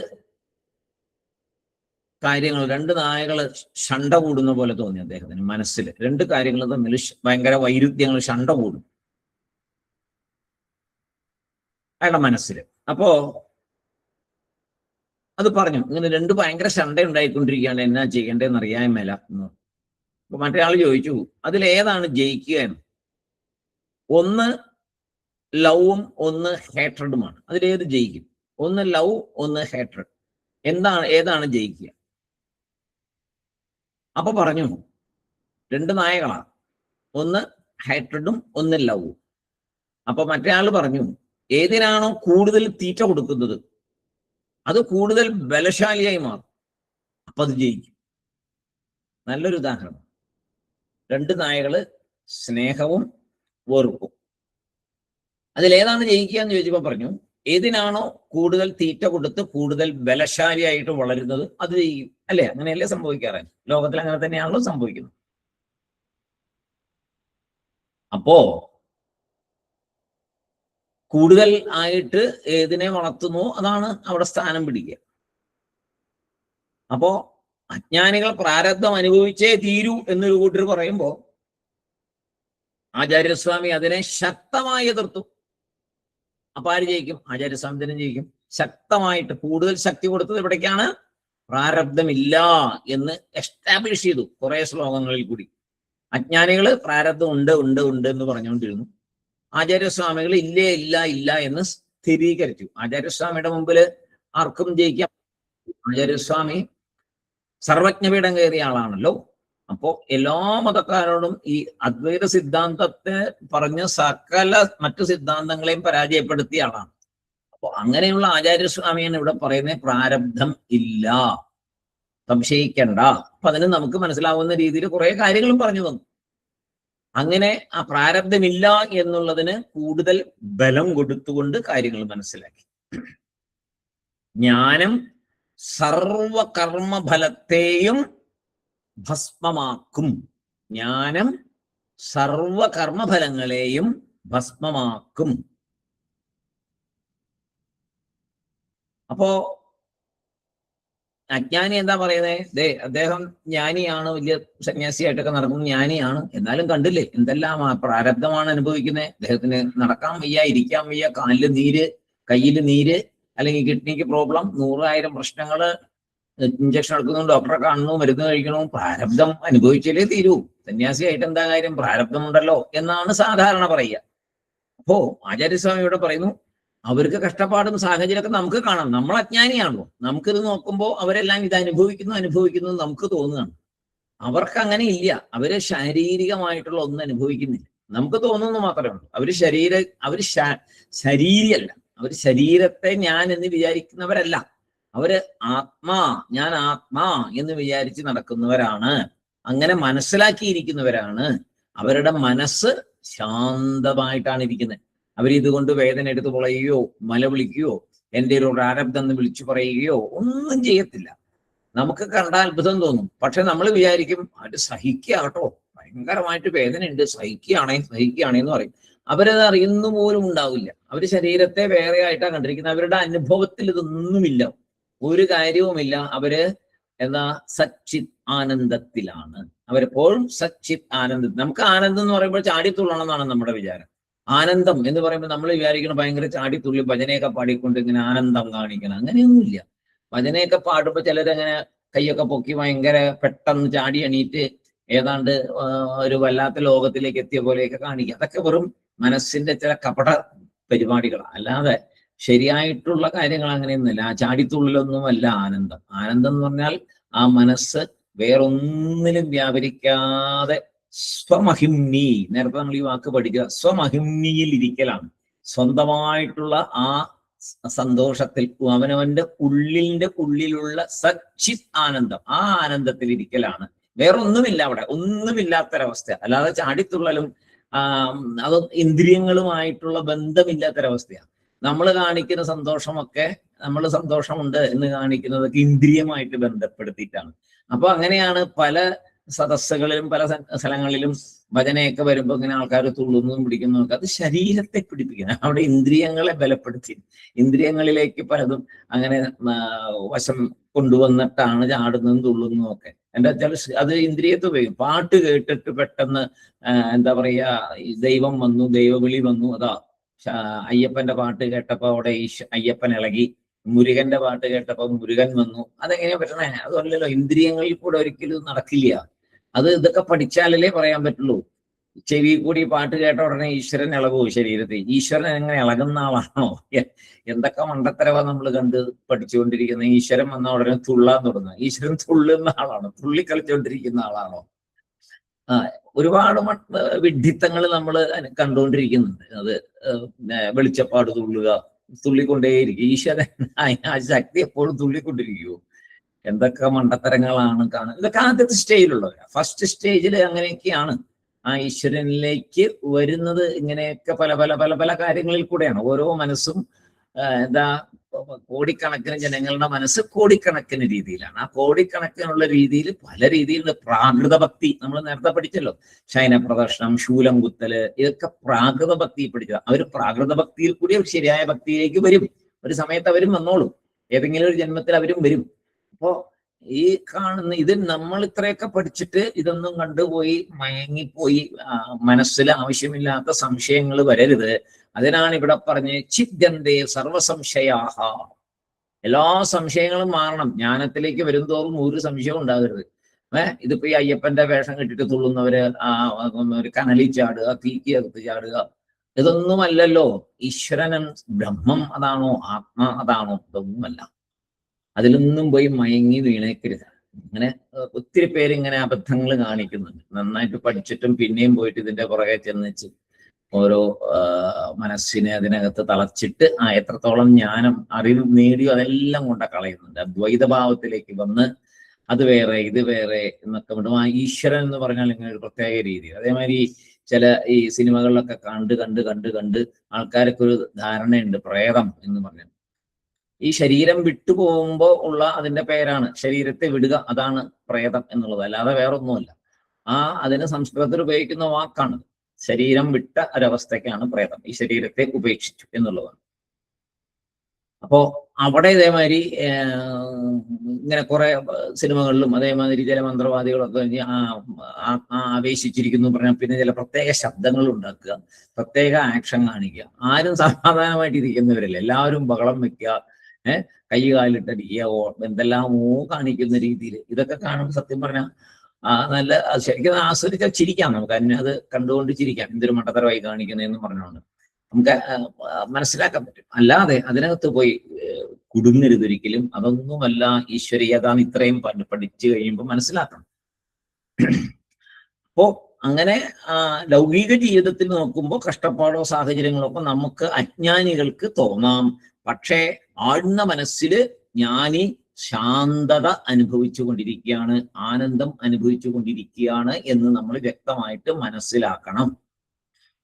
നായകള് ശണ്ട കൂടുന്ന പോലെ തോന്നി അദ്ദേഹത്തിന്. മനസ്സിൽ രണ്ട് കാര്യങ്ങൾ തമ്മിൽ ഭയങ്കര വൈരുദ്ധ്യങ്ങൾ, ശണ്ട കൂടും അയാളുടെ മനസ്സിൽ. അപ്പോ അത് പറഞ്ഞു, ഇങ്ങനെ രണ്ട് ഭയങ്കര ശണ്ട ഉണ്ടായിക്കൊണ്ടിരിക്കുകയാണ്, എന്നാ ചെയ്യേണ്ടതെന്ന് അറിയാൻ മേല എന്ന്. അപ്പൊ മറ്റേ ആൾ ചോദിച്ചു, അതിലേതാണ് ജയിക്കുക എന്ന്. ഒന്ന് ലവും ഒന്ന് ഹേട്രഡുമാണ്. അതിലേത് ജയിക്കും? ഒന്ന് ലവ്, ഒന്ന് ഹേട്രഡ്. ഏതാണ് ജയിക്കുക? അപ്പൊ പറഞ്ഞു, രണ്ട് നായകളാണ്, ഒന്ന് ഹേട്രഡും ഒന്ന് ലവും. അപ്പൊ മറ്റേ ആള് പറഞ്ഞു, ഏതിനാണോ കൂടുതൽ തീറ്റ കൊടുക്കുന്നത് അത് കൂടുതൽ ബലശാലിയായി മാറും, അപ്പൊ അത് ജയിക്കും. നല്ലൊരു ഉദാഹരണം. രണ്ട് നായകള്, സ്നേഹവും വെറുപ്പും. അതിലേതാണ് ജയിക്കുക എന്ന് ചോദിച്ചപ്പോ പറഞ്ഞു, ഏതിനാണോ കൂടുതൽ തീറ്റ കൊടുത്ത് കൂടുതൽ ബലശാലിയായിട്ട് വളരുന്നത് അത് ചെയ്യും. അല്ലേ? അങ്ങനെയല്ലേ സംഭവിക്കാറ്? ലോകത്തിൽ അങ്ങനെ തന്നെയാണല്ലോ സംഭവിക്കുന്നത്. അപ്പോ കൂടുതൽ ആയിട്ട് ഏതിനെ വളർത്തുന്നു അതാണ് അവിടെ സ്ഥാനം പിടിക്കുക. അപ്പോ അജ്ഞാനികൾ പ്രാരബ്ധം അനുഭവിച്ചേ തീരൂ എന്നൊരു കൂട്ടർ പറയുമ്പോ ആചാര്യസ്വാമി അതിനെ ശക്തമായി എതിർത്തു. അപ്പൊ ആര് ജയിക്കും? ആചാര്യസ്വാമി തന്നെ ജയിക്കും. ശക്തമായിട്ട് കൂടുതൽ ശക്തി കൊടുത്തത് എവിടേക്കാണ്? പ്രാരബ്ധമില്ല എന്ന് എസ്റ്റാബ്ലിഷ് ചെയ്തു കുറെ ശ്ലോകങ്ങളിൽ കൂടി. അജ്ഞാനികള് പ്രാരബ്ധം ഉണ്ട് ഉണ്ട് ഉണ്ട് എന്ന് പറഞ്ഞുകൊണ്ടിരുന്നു. ആചാര്യസ്വാമികൾ ഇല്ലേ ഇല്ല ഇല്ല എന്ന് സ്ഥിരീകരിച്ചു. ആചാര്യസ്വാമിയുടെ മുമ്പില് ആർക്കും ജയിക്കാം. ആചാര്യസ്വാമി സർവജ്ഞപീഠം കയറിയ ആളാണല്ലോ. അപ്പോ എല്ലാ മതക്കാരോടും ഈ അദ്വൈത സിദ്ധാന്തത്തെ പറഞ്ഞ് സകല മറ്റു സിദ്ധാന്തങ്ങളെയും പരാജയപ്പെടുത്തിയ ആളാണ്. അപ്പൊ അങ്ങനെയുള്ള ആചാര്യസ്വാമിയാണ് ഇവിടെ പറയുന്നത് പ്രാരബ്ധം ഇല്ല, സംശയിക്കണ്ട. അപ്പൊ അതിന് നമുക്ക് മനസ്സിലാവുന്ന രീതിയിൽ കുറെ കാര്യങ്ങളും പറഞ്ഞു തന്നു. അങ്ങനെ ആ പ്രാരബ്ധമില്ല എന്നുള്ളതിന് കൂടുതൽ ബലം കൊടുത്തുകൊണ്ട് കാര്യങ്ങൾ മനസ്സിലാക്കി. ജ്ഞാനം സർവകർമ്മഫലത്തെയും ഭസ്മമാക്കും. ജ്ഞാനം സർവകർമ്മഫലങ്ങളെയും ഭസ്മമാക്കും. അപ്പോ അജ്ഞാനി എന്താ പറയുന്നത്? അദ്ദേഹം ജ്ഞാനിയാണ്, വലിയ സന്യാസിയായിട്ടൊക്കെ നടക്കുന്ന ജ്ഞാനിയാണ്, എന്നാലും കണ്ടില്ലേ എന്തെല്ലാം പ്രാരബ്ധമാണ് അനുഭവിക്കുന്നത്. അദ്ദേഹത്തിന് നടക്കാൻ വയ്യ, ഇരിക്കാൻ വയ്യ, കാലില് നീര്, കയ്യില് നീര്, അല്ലെങ്കിൽ കിഡ്നിക്ക് പ്രോബ്ലം, 100,000 പ്രശ്നങ്ങള്, ഇഞ്ചക്ഷൻ എടുക്കുന്നു, ഡോക്ടറെ കാണുന്നു, മരുന്ന് കഴിക്കണു. പ്രാരബ്ധം അനുഭവിച്ചാലേ തീരൂ. സന്യാസിയായിട്ട് എന്താ കാര്യം? പ്രാരബ്ധമുണ്ടല്ലോ എന്നാണ് സാധാരണ പറയുക. അപ്പോ ആചാര്യസ്വാമി ഇവിടെ പറയുന്നു, അവർക്ക് കഷ്ടപ്പാടും സാഹചര്യമൊക്കെ നമുക്ക് കാണാം. നമ്മൾ അജ്ഞാനിയാണല്ലോ, നമുക്കിത് നോക്കുമ്പോൾ അവരെല്ലാം ഇത് അനുഭവിക്കുന്നു നമുക്ക് തോന്നുകയാണ്. അവർക്ക് അങ്ങനെ ഇല്ല. അവര് ശാരീരികമായിട്ടുള്ള ഒന്നും അനുഭവിക്കുന്നില്ല, നമുക്ക് തോന്നുന്നു മാത്രമേ ഉള്ളൂ. അവര് ശരീരമല്ല, അവര് ശരീരത്തെ ഞാൻ എന്ന് വിചാരിക്കുന്നവരല്ല. അവര് ഞാൻ ആത്മാ എന്ന് വിചാരിച്ച് നടക്കുന്നവരാണ്. അങ്ങനെ മനസ്സിലാക്കിയിരിക്കുന്നവരാണ്. അവരുടെ മനസ്സ് ശാന്തമായിട്ടാണ് ഇരിക്കുന്നത്. അവരിതുകൊണ്ട് വേദന എടുത്ത് പൊളയുകയോ മലവിളിക്കുകയോ എൻ്റെ ഒരു പ്രാരബ്ധം എന്ന് വിളിച്ചു പറയുകയോ ഒന്നും ചെയ്യത്തില്ല. നമുക്ക് കണ്ട അത്ഭുതം തോന്നും. പക്ഷെ നമ്മൾ വിചാരിക്കും അത് സഹിക്കാട്ടോ, ഭയങ്കരമായിട്ട് വേദനയുണ്ട്, സഹിക്കുകയാണേ എന്ന് പറയും. അവരത് അറിയുന്ന പോലും ഉണ്ടാവില്ല. അവര് ശരീരത്തെ വേറെ ആയിട്ടാണ് കണ്ടിരിക്കുന്നത്. അവരുടെ അനുഭവത്തിൽ ഇതൊന്നുമില്ല, ഒരു കാര്യവുമില്ല. അവര് എന്താ സച്ചിത് ആനന്ദത്തിലാണ്. അവരെപ്പോഴും സച്ചിത് ആനന്ദത്തിൽ. നമുക്ക് ആനന്ദം എന്ന് പറയുമ്പോൾ ചാടിത്തുള്ളണം എന്നാണ് നമ്മുടെ വിചാരം. ആനന്ദം എന്ന് പറയുമ്പോൾ നമ്മൾ വിചാരിക്കണം ഭയങ്കര ചാടിത്തുള്ളി ഭജനയൊക്കെ പാടിക്കൊണ്ട് ഇങ്ങനെ ആനന്ദം കാണിക്കണം. അങ്ങനെയൊന്നുമില്ല. ഭജനയൊക്കെ പാടുമ്പോൾ ചിലരങ്ങനെ കൈയൊക്കെ പൊക്കി ഭയങ്കര പെട്ടെന്ന് ചാടി എണീറ്റ് ഏതാണ്ട് ഒരു വല്ലാത്ത ലോകത്തിലേക്ക് എത്തിയ പോലെയൊക്കെ കാണിക്കുക. അതൊക്കെ വെറും മനസ്സിന്റെ ചില കപട പരിപാടികളാണ്. അല്ലാതെ ശരിയായിട്ടുള്ള കാര്യങ്ങൾ അങ്ങനെയൊന്നുമില്ല. ആ ചാടിത്തുള്ളിലൊന്നുമല്ല ആനന്ദം. ആനന്ദം എന്ന് പറഞ്ഞാൽ ആ മനസ്സ് വേറൊന്നിലും വ്യാപരിക്കാതെ സ്വമഹിംനി, നേരത്തെ നമ്മൾ ഈ വാക്ക് പഠിക്കുക, സ്വമഹിംനിയിൽ ഇരിക്കലാണ്. സ്വന്തമായിട്ടുള്ള ആ സന്തോഷത്തിൽ, അവനവന്റെ ഉള്ളിലുള്ള സച്ചിത് ആനന്ദം, ആ ആനന്ദത്തിൽ ഇരിക്കലാണ്. വേറൊന്നുമില്ല അവിടെ, ഒന്നുമില്ലാത്തൊരവസ്ഥ. അല്ലാതെ ചാടിത്തുള്ളലും അത് ഇന്ദ്രിയങ്ങളുമായിട്ടുള്ള ബന്ധമില്ലാത്തൊരവസ്ഥയാണ്. നമ്മൾ കാണിക്കുന്ന സന്തോഷമൊക്കെ നമ്മൾ സന്തോഷമുണ്ട് എന്ന് കാണിക്കുന്നതൊക്കെ ഇന്ദ്രിയമായിട്ട് ബന്ധപ്പെടുത്തിയിട്ടാണ്. അപ്പൊ അങ്ങനെയാണ് പല സദസ്സുകളിലും പല സ്ഥലങ്ങളിലും ഭജനയൊക്കെ വരുമ്പോൾ ഇങ്ങനെ ആൾക്കാർ തുള്ളുന്നതും പിടിക്കുന്നതൊക്കെ അത് ശരീരത്തെ പിടിപ്പിക്കുന്നത്. അവിടെ ഇന്ദ്രിയങ്ങളെ ബലപ്പെടുത്തി ഇന്ദ്രിയങ്ങളിലേക്ക് പലതും അങ്ങനെ വശം കൊണ്ടുവന്നിട്ടാണ് ചാടുന്നതും തുള്ളുന്നതും ഒക്കെ. എന്താ വെച്ചാൽ അത് ഇന്ദ്രിയത്തെ ഉപയോഗിക്കും. പാട്ട് കേട്ടിട്ട് പെട്ടെന്ന് എന്താ പറയാ, ദൈവം വന്നു, ദൈവവിളി വന്നു. അതാ അയ്യപ്പന്റെ പാട്ട് കേട്ടപ്പോ അവിടെ അയ്യപ്പൻ ഇളകി, മുരുകന്റെ പാട്ട് കേട്ടപ്പോ മുരുകൻ വന്നു. അതെങ്ങനെയാ പറ്റണേ? അതല്ലല്ലോ, ഇന്ദ്രിയങ്ങളിൽ കൂടെ ഒരിക്കലും നടക്കില്ല. അത് ഇതൊക്കെ പഠിച്ചാലല്ലേ പറയാൻ പറ്റുള്ളൂ. ചെവി കൂടി പാട്ട് കേട്ട ഉടനെ ഈശ്വരൻ ഇളകുമോ ശരീരത്തിൽ? ഈശ്വരൻ എങ്ങനെ ഇളകുന്ന ആളാണോ? എന്തൊക്കെ മണ്ടത്തരവാ നമ്മൾ കണ്ട് പഠിച്ചുകൊണ്ടിരിക്കുന്നത്. ഈശ്വരൻ വന്ന ഉടനെ തുള്ളാൻ തുടങ്ങുക. ഈശ്വരൻ തുള്ളുന്ന ആളാണോ? തുള്ളിക്കളിച്ചുകൊണ്ടിരിക്കുന്ന ആളാണോ? ഒരുപാട് വിഡ്ഢിത്തങ്ങൾ നമ്മൾ കണ്ടുകൊണ്ടിരിക്കുന്നുണ്ട്. അത് വെളിച്ചപ്പാട് തുള്ളുക, തുള്ളിക്കൊണ്ടേയിരിക്കും. ഈശ്വരൻ ആ ശക്തി എപ്പോഴും തുള്ളിക്കൊണ്ടിരിക്കുവോ? എന്തൊക്കെ മണ്ടത്തരങ്ങളാണ് കാണുന്നത്. ഇതൊക്കെ ആദ്യത്തെ സ്റ്റേജിലുള്ളവരാ. ഫസ്റ്റ് സ്റ്റേജിൽ അങ്ങനെയൊക്കെയാണ് ആ ഈശ്വരനിലേക്ക് വരുന്നത്. ഇങ്ങനെയൊക്കെ പല പല പല പല കാര്യങ്ങളിൽ കൂടെയാണ്. ഓരോ മനസ്സും എന്താ, കോടിക്കണക്കിന് ജനങ്ങളുടെ മനസ്സ് കോടിക്കണക്കിന് രീതിയിലാണ്. ആ കോടിക്കണക്കിനുള്ള രീതിയിൽ പല രീതിയിലുള്ള പ്രാകൃത ഭക്തി നമ്മൾ നേരത്തെ പഠിച്ചല്ലോ. ശയന പ്രദർശനം, ശൂലം കുത്തല്, ഇതൊക്കെ പ്രാകൃത ഭക്തി പഠിച്ചത്. അവർ പ്രാകൃത ഭക്തിയിൽ കൂടി അവർ ശരിയായ ഭക്തിയിലേക്ക് വരും. ഒരു സമയത്ത് അവരും വന്നോളും. ഏതെങ്കിലും ഒരു ജന്മത്തിൽ അവരും വരും. അപ്പോ ഈ കാണുന്ന ഇത് നമ്മൾ ഇത്രയൊക്കെ പഠിച്ചിട്ട് ഇതൊന്നും കണ്ടുപോയി മയങ്ങിപ്പോയി മനസ്സിൽ ആവശ്യമില്ലാത്ത സംശയങ്ങൾ വരരുത്. അതിനാണ് ഇവിടെ പറഞ്ഞ് ചിദ്യന്തേ സർവസംശയാഹ. എല്ലാ സംശയങ്ങളും മാറണം. ജ്ഞാനത്തിലേക്ക് വരുംതോറും ഒരു സംശയം ഉണ്ടാകരുത്. ഇതിപ്പോ ഈ അയ്യപ്പന്റെ വേഷം കെട്ടിട്ട് തുള്ളുന്നവര് ഒരു കനലിൽ ചാടുക, തീക്ക് അകത്ത് ചാടുക, ഇതൊന്നുമല്ലല്ലോ. ഈശ്വരനും ബ്രഹ്മം അതാണോ, ആത്മാ അതാണോ? ഇതൊന്നുമല്ല. അതിലൊന്നും പോയി മയങ്ങി വീണേക്കരുത്. അങ്ങനെ ഒത്തിരി പേര് ഇങ്ങനെ അബദ്ധങ്ങൾ കാണിക്കുന്നുണ്ട്. നന്നായിട്ട് പഠിച്ചിട്ടും പിന്നെയും പോയിട്ട് ഇതിന്റെ പുറകെ ചെന്നിച്ച് ഓരോ മനസ്സിനെ അതിനകത്ത് തളച്ചിട്ട് എത്രത്തോളം ജ്ഞാനം അറിവ് നേടിയോ അതെല്ലാം കൊണ്ട കളയുന്നുണ്ട്. ദ്വൈതഭാവത്തിലേക്ക് വന്ന് അത് വേറെ ഇത് വേറെ എന്നൊക്കെ വിടും. ആ ഈശ്വരൻ എന്ന് പറഞ്ഞാൽ ഇങ്ങനെ ഒരു പ്രത്യേക രീതി. അതേമാതിരി ചില ഈ സിനിമകളിലൊക്കെ കണ്ട് കണ്ട് കണ്ട് കണ്ട് ആൾക്കാർക്ക് ഒരു ധാരണയുണ്ട് പ്രേതം എന്ന് പറഞ്ഞാൽ. ഈ ശരീരം വിട്ടുപോകുമ്പോൾ ഉള്ള അതിന്റെ പേരാണ് ശരീരത്തെ വിടുക. അതാണ് പ്രേതം എന്നുള്ളത്, അല്ലാതെ വേറൊന്നുമല്ല. അതിന് സംസ്കൃതത്തിൽ ഉപയോഗിക്കുന്ന വാക്കാണ്. ശരീരം വിട്ട ഒരവസ്ഥയ്ക്കാണ് പ്രേതം. ഈ ശരീരത്തെ ഉപേക്ഷിച്ചു എന്നുള്ളതാണ്. അപ്പോ അവിടെ ഇതേമാതിരി ഇങ്ങനെ കുറെ സിനിമകളിലും അതേമാതിരി ചില മന്ത്രവാദികളൊക്കെ ആവേശിച്ചിരിക്കുന്നു പറഞ്ഞാൽ പിന്നെ ചില പ്രത്യേക ശബ്ദങ്ങൾ ഉണ്ടാക്കുക, പ്രത്യേക ആക്ഷൻ കാണിക്കുക. ആരും സമാധാനമായിട്ട് ഇരിക്കുന്നവരല്ല, എല്ലാവരും ബഹളം വെക്കുക, കൈ കാലിട്ടടിക്കുക, എന്തെല്ലാമോ കാണിക്കുന്ന രീതിയിൽ. ഇതൊക്കെ കാണുമ്പോൾ സത്യം പറഞ്ഞാൽ നല്ല ശരിക്കും ആസ്വദിച്ചാൽ ചിരിക്കാം. നമുക്ക് അതിനെ അത് കണ്ടുകൊണ്ട് ചിരിക്കാം. എന്തൊരു മണ്ടത്തരമായി കാണിക്കുന്നതെന്ന് പറഞ്ഞുകൊണ്ട് നമുക്ക് മനസ്സിലാക്കാൻ പറ്റും. അല്ലാതെ അതിനകത്ത് പോയി കുടുങ്ങരുതൊരിക്കലും. അതൊന്നുമല്ല ഈശ്വരീയത. ഇത്രയും പഠിച്ചു കഴിയുമ്പോൾ മനസ്സിലാക്കണം. അപ്പോ അങ്ങനെ ലൗകിക ജീവിതത്തിൽ നോക്കുമ്പോൾ കഷ്ടപ്പാടോ സാഹചര്യങ്ങളോ ഒക്കെ നമുക്ക് അജ്ഞാനികൾക്ക് തോന്നാം. പക്ഷേ ആഴ്ന്ന മനസ്സിൽ ജ്ഞാനി ശാന്തത അനുഭവിച്ചു കൊണ്ടിരിക്കുകയാണ്, ആനന്ദം അനുഭവിച്ചു കൊണ്ടിരിക്കുകയാണ് എന്ന് നമ്മൾ വ്യക്തമായിട്ട് മനസ്സിലാക്കണം.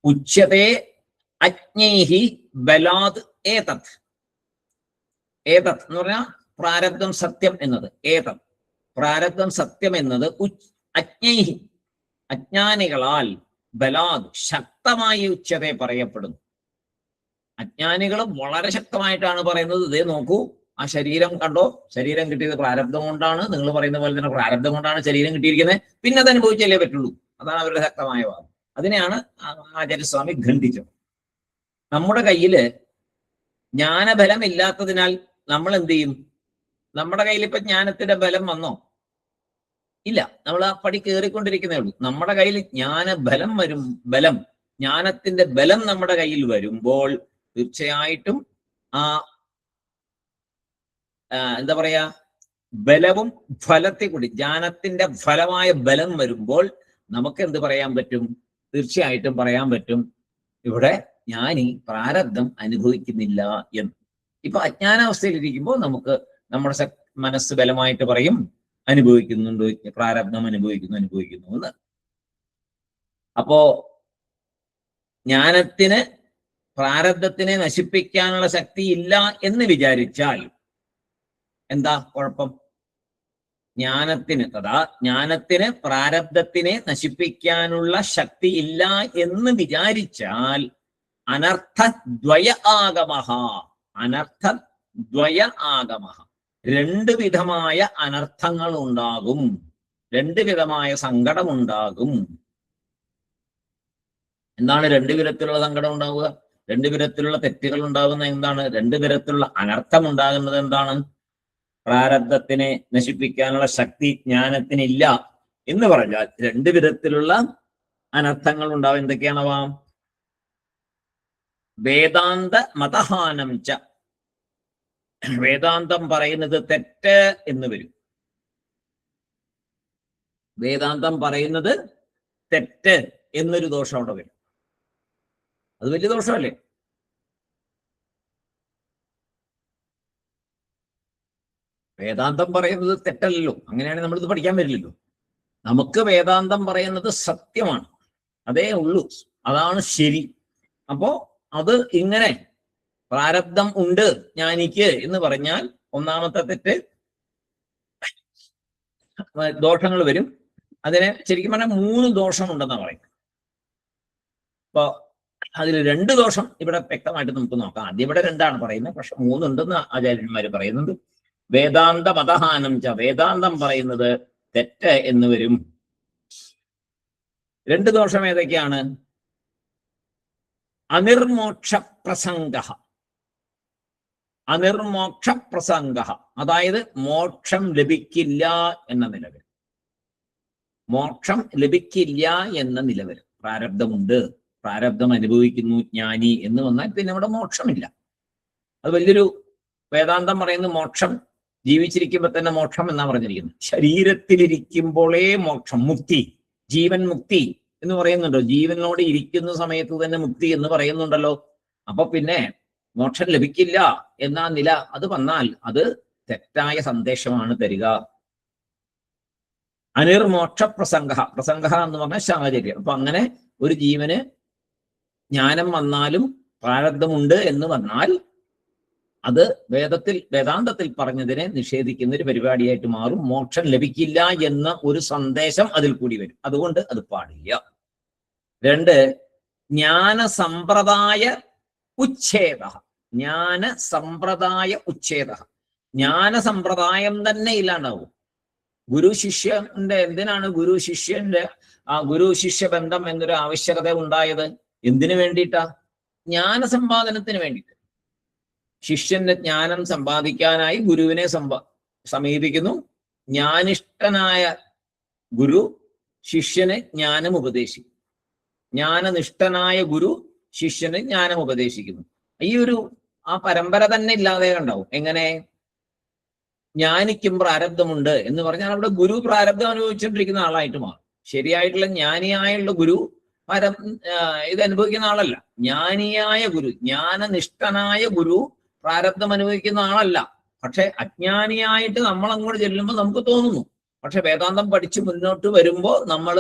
ഉച്യതേ അജ്ഞൈഹി ബലാത് ഏതത്. ഏതത് എന്ന് പറഞ്ഞാൽ പ്രാരബ്ധം സത്യം എന്നത്. ഏതത് പ്രാരബ്ധം സത്യം എന്നത് അജ്ഞൈഹി അജ്ഞാനികളാൽ ബലാത് ശക്തമായി ഉച്യതേ പറയപ്പെടുന്നു. അജ്ഞാനികൾ വളരെ ശക്തമായിട്ടാണ് പറയുന്നത്. ഇതേ നോക്കൂ, ആ ശരീരം കണ്ടോ, ശരീരം കിട്ടിയത് പ്രാരബ്ധം കൊണ്ടാണ്. നിങ്ങൾ പറയുന്ന പോലെ തന്നെ പ്രാരബ്ധം കൊണ്ടാണ് ശരീരം കിട്ടിയിരിക്കുന്നത്. പിന്നെ അത് അനുഭവിച്ചല്ലേ പറ്റുള്ളൂ. അതാണ് അവരുടെ ശക്തമായ വാദം. അതിനെയാണ് ആചാര്യസ്വാമി ഖണ്ഡിച്ചത്. നമ്മുടെ കയ്യില് ജ്ഞാനബലം ഇല്ലാത്തതിനാൽ നമ്മൾ എന്ത് ചെയ്യും? നമ്മുടെ കയ്യിൽ ഇപ്പൊ ജ്ഞാനത്തിന്റെ ബലം വന്നോ? ഇല്ല, നമ്മൾ ആ പടി കയറിക്കൊണ്ടിരിക്കുന്നേ ഉള്ളൂ. നമ്മുടെ കയ്യിൽ ജ്ഞാനബലം ജ്ഞാനത്തിന്റെ ബലം നമ്മുടെ കയ്യിൽ വരുമ്പോൾ തീർച്ചയായിട്ടും എന്താ പറയാ, ബലവും ഫലത്തെ കൂടി ജ്ഞാനത്തിന്റെ ഫലമായ ബലം വരുമ്പോൾ നമുക്ക് എന്ത് പറയാൻ പറ്റും? തീർച്ചയായിട്ടും പറയാൻ പറ്റും, ഇവിടെ ജ്ഞാനി പ്രാരബ്ധം അനുഭവിക്കുന്നില്ല എന്ന്. ഇപ്പൊ അജ്ഞാനാവസ്ഥയിലിരിക്കുമ്പോൾ നമുക്ക് നമ്മുടെ മനസ്സ് ബലമായിട്ട് പറയും അനുഭവിക്കുന്നുണ്ട്, പ്രാരബ്ധം അനുഭവിക്കുന്നു എന്ന്. അപ്പോ ജ്ഞാനത്തിന് പ്രാരബ്ധത്തിനെ നശിപ്പിക്കാനുള്ള ശക്തി ഇല്ല എന്ന് വിചാരിച്ചാൽ എന്താ കുഴപ്പം? ജ്ഞാനത്തിന് പ്രാരബ്ധത്തിനെ നശിപ്പിക്കാനുള്ള ശക്തി ഇല്ല എന്ന് വിചാരിച്ചാൽ അനർത്ഥദ്വയ ആഗമഃ രണ്ട് വിധമായ അനർത്ഥങ്ങൾ ഉണ്ടാകും, രണ്ട് വിധമായ സങ്കടമുണ്ടാകും. എന്താണ് രണ്ട് വിധത്തിലുള്ള സങ്കടം ഉണ്ടാവുക? രണ്ട് വിധത്തിലുള്ള തെറ്റുകൾ ഉണ്ടാകുന്ന എന്താണ്? രണ്ട് വിധത്തിലുള്ള അനർത്ഥം ഉണ്ടാകുന്നത് എന്താണ്? പ്രാരബ്ധത്തിനെ നശിപ്പിക്കാനുള്ള ശക്തി ജ്ഞാനത്തിനില്ല എന്ന് പറഞ്ഞാൽ രണ്ട് വിധത്തിലുള്ള അനർത്ഥങ്ങൾ ഉണ്ടാവും. എന്തൊക്കെയാണവ? വേദാന്ത മതഹാനം ച, വേദാന്തം പറയുന്നത് തെറ്റ് എന്ന് വരും. വേദാന്തം പറയുന്നത് തെറ്റ് എന്നൊരു ദോഷം അവിടെ വരും. അത് വലിയ ദോഷമല്ലേ? വേദാന്തം പറയുന്നത് തെറ്റല്ലല്ലോ, അങ്ങനെയാണെങ്കിൽ നമ്മളിത് പഠിക്കാൻ വരില്ലല്ലോ. നമുക്ക് വേദാന്തം പറയുന്നത് സത്യമാണ്, അതേ ഉള്ളൂ, അതാണ് ശരി. അപ്പോ അത് ഇങ്ങനെ പ്രാരബ്ധം ഉണ്ട് ജ്ഞാനിക്ക് എന്ന് പറഞ്ഞാൽ ഒന്നാമത്തെ തെറ്റ്, ദോഷങ്ങൾ വരും. അതിനെ ശരിക്കും പറഞ്ഞാൽ 3 ദോഷമുണ്ടെന്നാണ് പറയുന്നത്. അപ്പൊ അതിൽ 2 ദോഷം ഇവിടെ വ്യക്തമായിട്ട് നമുക്ക് നോക്കാം. ആദ്യം ഇവിടെ 2ആണ് പറയുന്നത്, പക്ഷെ 3 ഉണ്ടെന്ന് ആചാര്യന്മാര് പറയുന്നുണ്ട്. വേദാന്ത മതഹാനം ച, വേദാന്തം പറയുന്നത് തെറ്റ് എന്ന് വരും. 2 ദോഷം ഏതൊക്കെയാണ്? അനിർമോക്ഷ പ്രസംഗ, അതായത് മോക്ഷം ലഭിക്കില്ല എന്ന നിലവിൽ, മോക്ഷം ലഭിക്കില്ല എന്ന നിലവിൽ. പ്രാരബ്ധമുണ്ട്, പ്രാരബ്ധം അനുഭവിക്കുന്നു ജ്ഞാനി എന്ന് വന്നാൽ പിന്നെ അവിടെ മോക്ഷമില്ല. അത് വലിയൊരു, വേദാന്തം പറയുന്നത് മോക്ഷം ജീവിച്ചിരിക്കുമ്പോൾ തന്നെ മോക്ഷം എന്നാ പറഞ്ഞിരിക്കുന്നത്. ശരീരത്തിലിരിക്കുമ്പോഴേ മോക്ഷം, മുക്തി, ജീവൻ മുക്തി എന്ന് പറയുന്നുണ്ടോ? ജീവനോട് ഇരിക്കുന്ന സമയത്ത് തന്നെ മുക്തി എന്ന് പറയുന്നുണ്ടല്ലോ. അപ്പൊ പിന്നെ മോക്ഷം ലഭിക്കില്ല എന്ന നില അത് വന്നാൽ അത് തെറ്റായ സന്ദേശമാണ് തരിക. അനിർമോക്ഷ പ്രസംഗ എന്ന് പറഞ്ഞാൽ സാഹചര്യം. അപ്പൊ അങ്ങനെ ഒരു ജീവന് ജ്ഞാനം വന്നാലും പ്രാരബ്ധമുണ്ട് എന്ന് വന്നാൽ അത് വേദാന്തത്തിൽ പറഞ്ഞതിനെ നിഷേധിക്കുന്ന ഒരു പരിപാടിയായിട്ട് മാറും. മോക്ഷം ലഭിക്കില്ല എന്ന ഒരു സന്ദേശം അതിൽ കൂടി വരും. അതുകൊണ്ട് അത് പാടില്ല. 2, ജ്ഞാനസമ്പ്രദായ ഉച്ഛേദ. ജ്ഞാനസമ്പ്രദായം തന്നെ ഇല്ലാണ്ടാവും. ഗുരു ശിഷ്യന്റെ, എന്തിനാണ് ഗുരു ശിഷ്യ ബന്ധം എന്നൊരു ആവശ്യകത ഉണ്ടായത്? എന്തിനു വേണ്ടിയിട്ടാ? ജ്ഞാന സമ്പാദനത്തിന് വേണ്ടിയിട്ട്. ശിഷ്യന്റെ ജ്ഞാനം സമ്പാദിക്കാനായി ഗുരുവിനെ സമീപിക്കുന്നു. ജ്ഞാനിഷ്ഠനായ ഗുരു ശിഷ്യന് ജ്ഞാനം ഉപദേശിക്കും. ജ്ഞാനനിഷ്ഠനായ ഗുരു ശിഷ്യന് ജ്ഞാനം ഉപദേശിക്കുന്നു. ഈ ആ പരമ്പര തന്നെ ഇല്ലാതെ ഉണ്ടാവും. എങ്ങനെ? ജ്ഞാനിക്കും പ്രാരബ്ധമുണ്ട് എന്ന് പറഞ്ഞാൽ അവിടെ ഗുരു പ്രാരബ്ധം അനുഭവിച്ചുകൊണ്ടിരിക്കുന്ന ആളായിട്ട് മാറും. ശരിയായിട്ടുള്ള ജ്ഞാനിയായുള്ള ഗുരു ഇത് അനുഭവിക്കുന്ന ആളല്ല. ജ്ഞാനിയായ ഗുരു, ജ്ഞാനനിഷ്ഠനായ ഗുരു പ്രാരബ്ധം അനുഭവിക്കുന്ന ആളല്ല. പക്ഷെ അജ്ഞാനിയായിട്ട് നമ്മൾ അങ്ങോട്ട് ചെല്ലുമ്പോൾ നമുക്ക് തോന്നുന്നു. പക്ഷെ വേദാന്തം പഠിച്ച് മുന്നോട്ട് വരുമ്പോൾ നമ്മൾ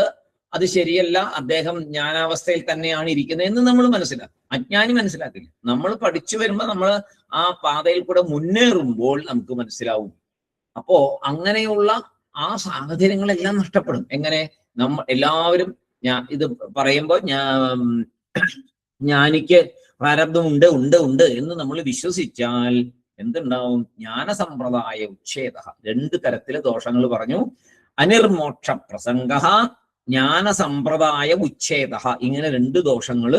അത് ശരിയല്ല, അദ്ദേഹം ജ്ഞാനാവസ്ഥയിൽ തന്നെയാണ് ഇരിക്കുന്നത് എന്ന് നമ്മൾ മനസ്സിലാക്കും. അജ്ഞാനി മനസ്സിലാക്കില്ല. നമ്മൾ പഠിച്ചു വരുമ്പോൾ നമ്മൾ ആ പാതയിൽ കൂടെ മുന്നേറുമ്പോൾ നമുക്ക് മനസ്സിലാവും. അപ്പോ അങ്ങനെയുള്ള ആ സാഹചര്യങ്ങളെല്ലാം നഷ്ടപ്പെടും. എങ്ങനെ? എല്ലാവരും ഇത് പറയുമ്പോൾ ജ്ഞാനിക്ക് പ്രാരബ്ധം ഉണ്ട് എന്ന് നമ്മൾ വിശ്വസിച്ചാൽ എന്തുണ്ടാവും? ജ്ഞാനസമ്പ്രദായ ഉച്ഛേദ. 2 തരത്തിലെ ദോഷങ്ങൾ പറഞ്ഞു. അനിർമോക്ഷ പ്രസംഗ, ജ്ഞാനസമ്പ്രദായ ഉച്ഛേദ. ഇങ്ങനെ 2 ദോഷങ്ങൾ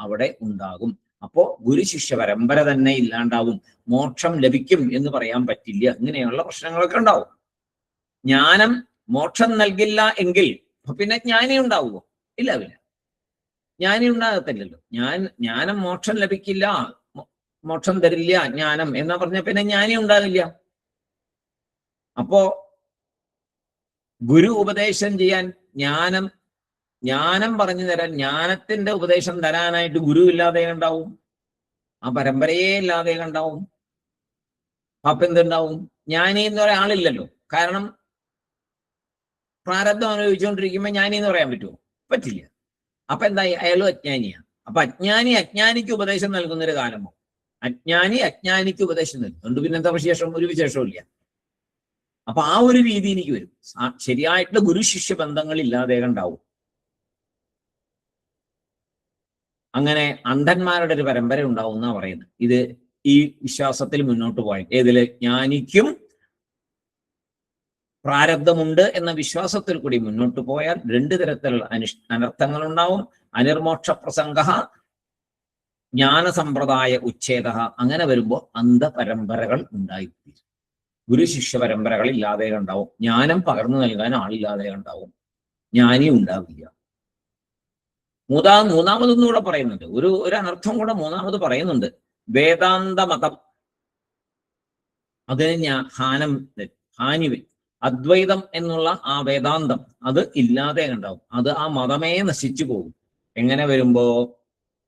അവിടെ ഉണ്ടാകും. അപ്പോ ഗുരുശിഷ്യ പരമ്പര തന്നെ ഇല്ലാണ്ടാവും. മോക്ഷം ലഭിക്കും എന്ന് പറയാൻ പറ്റില്ല. ഇങ്ങനെയുള്ള പ്രശ്നങ്ങളൊക്കെ ഉണ്ടാവും. ജ്ഞാനം മോക്ഷം നൽകില്ല എങ്കിൽ പിന്നെ ജ്ഞാനി ഉണ്ടാവുമോ? ഇല്ല, ജ്ഞാനി ഉണ്ടാകത്തില്ലല്ലോ. ജ്ഞാനം മോക്ഷം ലഭിക്കില്ല, മോക്ഷം തരില്ല ജ്ഞാനം എന്നാ പറഞ്ഞ പിന്നെ ജ്ഞാനി ഉണ്ടാകില്ല. അപ്പോ ഗുരു ഉപദേശം ചെയ്യാൻ, ജ്ഞാനം പറഞ്ഞു തരാൻ, ജ്ഞാനത്തിന്റെ ഉപദേശം തരാനായിട്ട് ഗുരു ഇല്ലാതെ ഉണ്ടാവും, ആ പരമ്പരയെ ഇല്ലാതെ ഉണ്ടാവും. അപ്പൊ എന്തുണ്ടാവും? ജ്ഞാനി എന്ന് പറയാൻ ആളില്ലല്ലോ. കാരണം പ്രാരബ്ധം അനുഭവിച്ചുകൊണ്ടിരിക്കുമ്പോൾ ജ്ഞാനി എന്ന് പറയാൻ പറ്റുമോ? പറ്റില്ല. അപ്പൊ എന്തായി? അയാളും അജ്ഞാനിയാണ്. അപ്പൊ അജ്ഞാനി അജ്ഞാനിക്ക് ഉപദേശം നൽകുന്നൊരു കാലമോ, അജ്ഞാനി അജ്ഞാനിക്ക് ഉപദേശം നൽകും. അതുകൊണ്ട് പിന്നെ എന്താ വിശേഷം? ഒരു വിശേഷവും ഇല്ല. അപ്പൊ ആ ഒരു രീതി എനിക്ക് വരും. ശരിയായിട്ടുള്ള ഗുരു ശിഷ്യ ബന്ധങ്ങൾ ഇല്ലാതെ ഉണ്ടാവും. അങ്ങനെ അന്ധന്മാരുടെ ഒരു പരമ്പര ഉണ്ടാവും എന്നാ പറയുന്നത്. ഇത് ഈ വിശ്വാസത്തിൽ മുന്നോട്ട് പോയ ഏതില് ജ്ഞാനിക്കും പ്രാരബ്ധമുണ്ട് എന്ന വിശ്വാസത്തിൽ കൂടി മുന്നോട്ട് പോയാൽ രണ്ട് തരത്തിലുള്ള അനർത്ഥങ്ങൾ ഉണ്ടാവും. അനിർമോക്ഷ പ്രസംഗ, ജ്ഞാനസമ്പ്രദായ ഉച്ഛേദ. അങ്ങനെ വരുമ്പോൾ അന്ധപരമ്പരകൾ ഉണ്ടായിത്തീരും. ഗുരു ശിഷ്യ പരമ്പരകൾ ഇല്ലാതെ ഉണ്ടാവും. ജ്ഞാനം പകർന്നു നൽകാൻ ആളില്ലാതെ ഉണ്ടാവും. ജ്ഞാനി ഉണ്ടാവില്ല. മൂന്നാമതൊന്നുകൂടെ പറയുന്നുണ്ട്. ഒരു അനർത്ഥം കൂടെ മൂന്നാമത് പറയുന്നുണ്ട്. വേദാന്ത മതം, അതിന് ഹാനി വരും. അദ്വൈതം എന്നുള്ള ആ വേദാന്തം അത് ഇല്ലാതെ ഉണ്ടാവും. അത് ആ മതമേ നശിച്ചു പോകും. എങ്ങനെ വരുമ്പോ?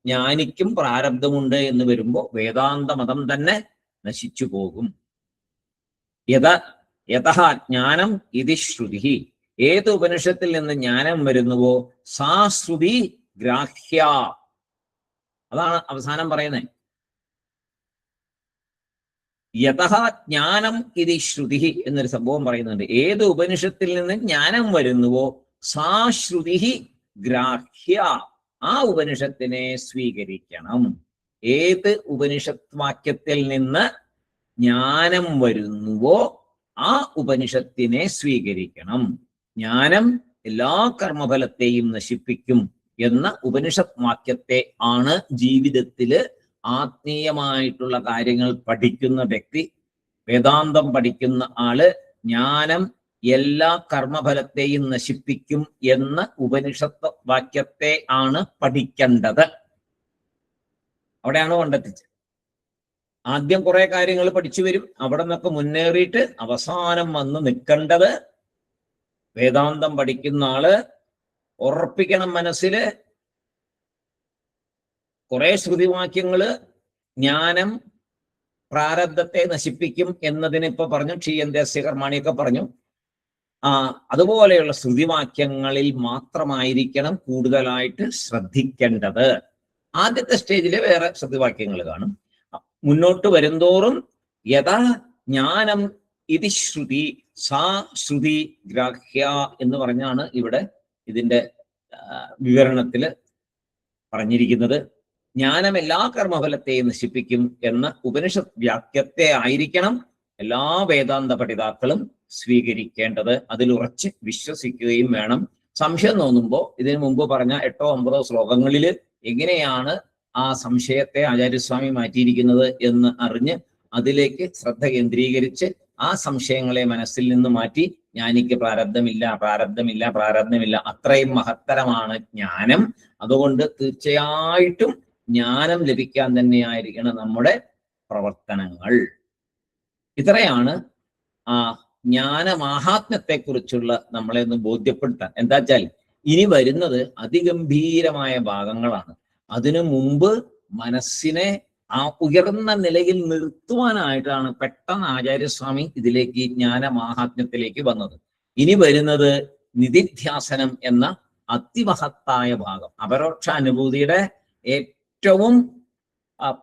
ജ്ഞാനിക്കും പ്രാരബ്ധമുണ്ട് എന്ന് വരുമ്പോ വേദാന്ത മതം തന്നെ നശിച്ചു പോകും. യതഃ ജ്ഞാനം ഇതി ശ്രുതി. ഏത് ഉപനിഷത്തിൽ നിന്ന് ജ്ഞാനം വരുന്നുവോ സാ ശ്രുതി ഗ്രാഹ്യ. അതാണ് അവസാനം പറയുന്നത്. യതഃ ജ്ഞാനം ഇതി ശ്രുതി എന്നൊരു സംഭവം പറയുന്നുണ്ട്. ഏത് ഉപനിഷത്തിൽ നിന്ന് ജ്ഞാനം വരുന്നുവോ സാ ശ്രുതി ഗ്രാഹ്യ. ആ ഉപനിഷത്തിനെ സ്വീകരിക്കണം. ഏത് ഉപനിഷത്ത് വാക്യത്തിൽ നിന്ന് ജ്ഞാനം വരുന്നുവോ ആ ഉപനിഷത്തിനെ സ്വീകരിക്കണം. ജ്ഞാനം എല്ലാ കർമ്മഫലത്തെയും നശിപ്പിക്കും എന്ന ഉപനിഷത്ത് വാക്യത്തെ ആണ് ജീവിതത്തില് ആത്മീയമായിട്ടുള്ള കാര്യങ്ങൾ പഠിക്കുന്ന വ്യക്തി, വേദാന്തം പഠിക്കുന്ന ആള്, ജ്ഞാനം എല്ലാ കർമ്മഫലത്തെയും നശിപ്പിക്കും എന്ന ഉപനിഷത്ത് വാക്യത്തെ ആണ് പഠിക്കേണ്ടത്. അവിടെയാണ് കണ്ടെത്തിച്ചത്. ആദ്യം കുറെ കാര്യങ്ങൾ പഠിച്ചു വരും. അവിടെ നിന്നൊക്കെ മുന്നേറിയിട്ട് അവസാനം വന്ന് നിൽക്കേണ്ടത് വേദാന്തം പഠിക്കുന്ന ആള് ഉറപ്പിക്കണം മനസ്സില്. കുറെ ശ്രുതിവാക്യങ്ങള് ജ്ഞാനം പ്രാരബ്ധത്തെ നശിപ്പിക്കും എന്നതിന് ഇപ്പൊ പറഞ്ഞു. ക്ഷീയന്തസ്യ കർമാണിയൊക്കെ പറഞ്ഞു. അതുപോലെയുള്ള ശ്രുതിവാക്യങ്ങളിൽ മാത്രമായിരിക്കണം കൂടുതലായിട്ട് ശ്രദ്ധിക്കേണ്ടത്. ആദ്യത്തെ സ്റ്റേജില് വേറെ ശ്രുതിവാക്യങ്ങൾ കാണും. മുന്നോട്ട് വരുംതോറും യഥാ ജ്ഞാനം ഇതി ശ്രുതി സാ ശ്രുതി ഗ്രാഹ്യ എന്ന് പറഞ്ഞാണ് ഇവിടെ ഇതിന്റെ വിവരണത്തില് പറഞ്ഞിരിക്കുന്നത്. ജ്ഞാനം എല്ലാ കർമ്മഫലത്തെയും നശിപ്പിക്കും എന്ന ഉപനിഷത്ത് വാക്യത്തെ ആയിരിക്കണം എല്ലാ വേദാന്ത പഠിതാക്കളും സ്വീകരിക്കേണ്ടത്. അതിൽ ഉറച്ച് വിശ്വസിക്കുകയും വേണം. സംശയം തോന്നുമ്പോൾ ഇതിനു മുമ്പ് പറഞ്ഞ 8 9 ശ്ലോകങ്ങളിൽ എങ്ങനെയാണ് ആ സംശയത്തെ ആചാര്യസ്വാമി മാറ്റിയിരിക്കുന്നത് എന്ന് അറിഞ്ഞ് അതിലേക്ക് ശ്രദ്ധ കേന്ദ്രീകരിച്ച് ആ സംശയങ്ങളെ മനസ്സിൽ നിന്ന് മാറ്റി ജ്ഞാനിക്ക് പ്രാരബ്ധമില്ല, അത്രയും മഹത്തരമാണ് ജ്ഞാനം. അതുകൊണ്ട് തീർച്ചയായിട്ടും ജ്ഞാനം ലഭിക്കാൻ തന്നെയായിരിക്കണം നമ്മുടെ പ്രവർത്തനങ്ങൾ. ഇത്രയാണ് ആ ജ്ഞാനമാഹാത്മ്യത്തെക്കുറിച്ചുള്ള നമ്മളെ ഒന്ന് ബോധ്യപ്പെടുത്താൻ. എന്താ വെച്ചാൽ ഇനി വരുന്നത് അതിഗംഭീരമായ ഭാഗങ്ങളാണ്. അതിനു മുമ്പ് മനസ്സിനെ ആ ഉയർന്ന നിലയിൽ നിർത്തുവാനായിട്ടാണ് പെട്ടെന്ന് ആചാര്യസ്വാമി ഇതിലേക്ക് ജ്ഞാനമാഹാത്മ്യത്തിലേക്ക് വന്നത്. ഇനി വരുന്നത് നിധിധ്യാസനം എന്ന അതിമഹത്തായ ഭാഗം. അപരോക്ഷ അനുഭൂതിയുടെ ഏറ്റവും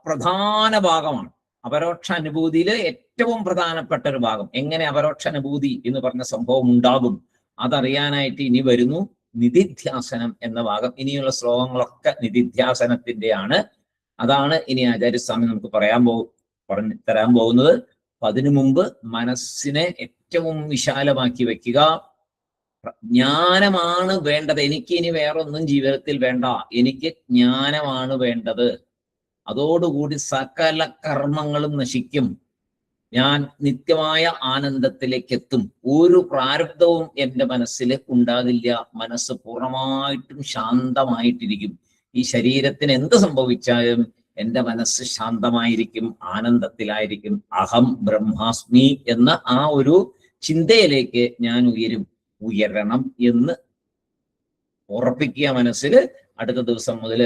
പ്രധാന ഭാഗമാണ്. അപരോക്ഷ അനുഭൂതിയിൽ ഏറ്റവും പ്രധാനപ്പെട്ട ഒരു ഭാഗം. എങ്ങനെ അപരോക്ഷ അനുഭൂതി എന്ന് പറഞ്ഞ സംഭവം ഉണ്ടാകും അതറിയാനായിട്ട് ഇനി വരുന്നു നിധിധ്യാസനം എന്ന ഭാഗം. ഇനിയുള്ള ശ്ലോകങ്ങളൊക്കെ നിധിധ്യാസനത്തിന്റെയാണ്. അതാണ് ഇനി ആചാര്യസ്വാമി നമുക്ക് പറഞ്ഞു തരാൻ പോകുന്നത്. അതിനു മുമ്പ് മനസ്സിനെ ഏറ്റവും വിശാലമാക്കി വെക്കുക. ജ്ഞാനമാണ് വേണ്ടത്. എനിക്ക് ഇനി വേറൊന്നും ജീവിതത്തിൽ വേണ്ട, എനിക്ക് ജ്ഞാനമാണ് വേണ്ടത്. അതോടുകൂടി സകല കർമ്മങ്ങളും നശിക്കും. ഞാൻ നിത്യമായ ആനന്ദത്തിലേക്ക് എത്തും. ഒരു പ്രാരബ്ധവും എൻ്റെ മനസ്സിൽ ഉണ്ടാകില്ല. മനസ്സ് പൂർണ്ണമായിട്ടും ശാന്തമായിട്ടിരിക്കും. ഈ ശരീരത്തിന് എന്ത് സംഭവിച്ചാലും എൻ്റെ മനസ്സ് ശാന്തമായിരിക്കും, ആനന്ദത്തിലായിരിക്കും. അഹം ബ്രഹ്മാസ്മി എന്ന ആ ഒരു ചിന്തയിലേക്ക് ഞാൻ ഉയരണം എന്ന് ഉറപ്പിക്കുക മനസ്സിൽ. അടുത്ത ദിവസം മുതൽ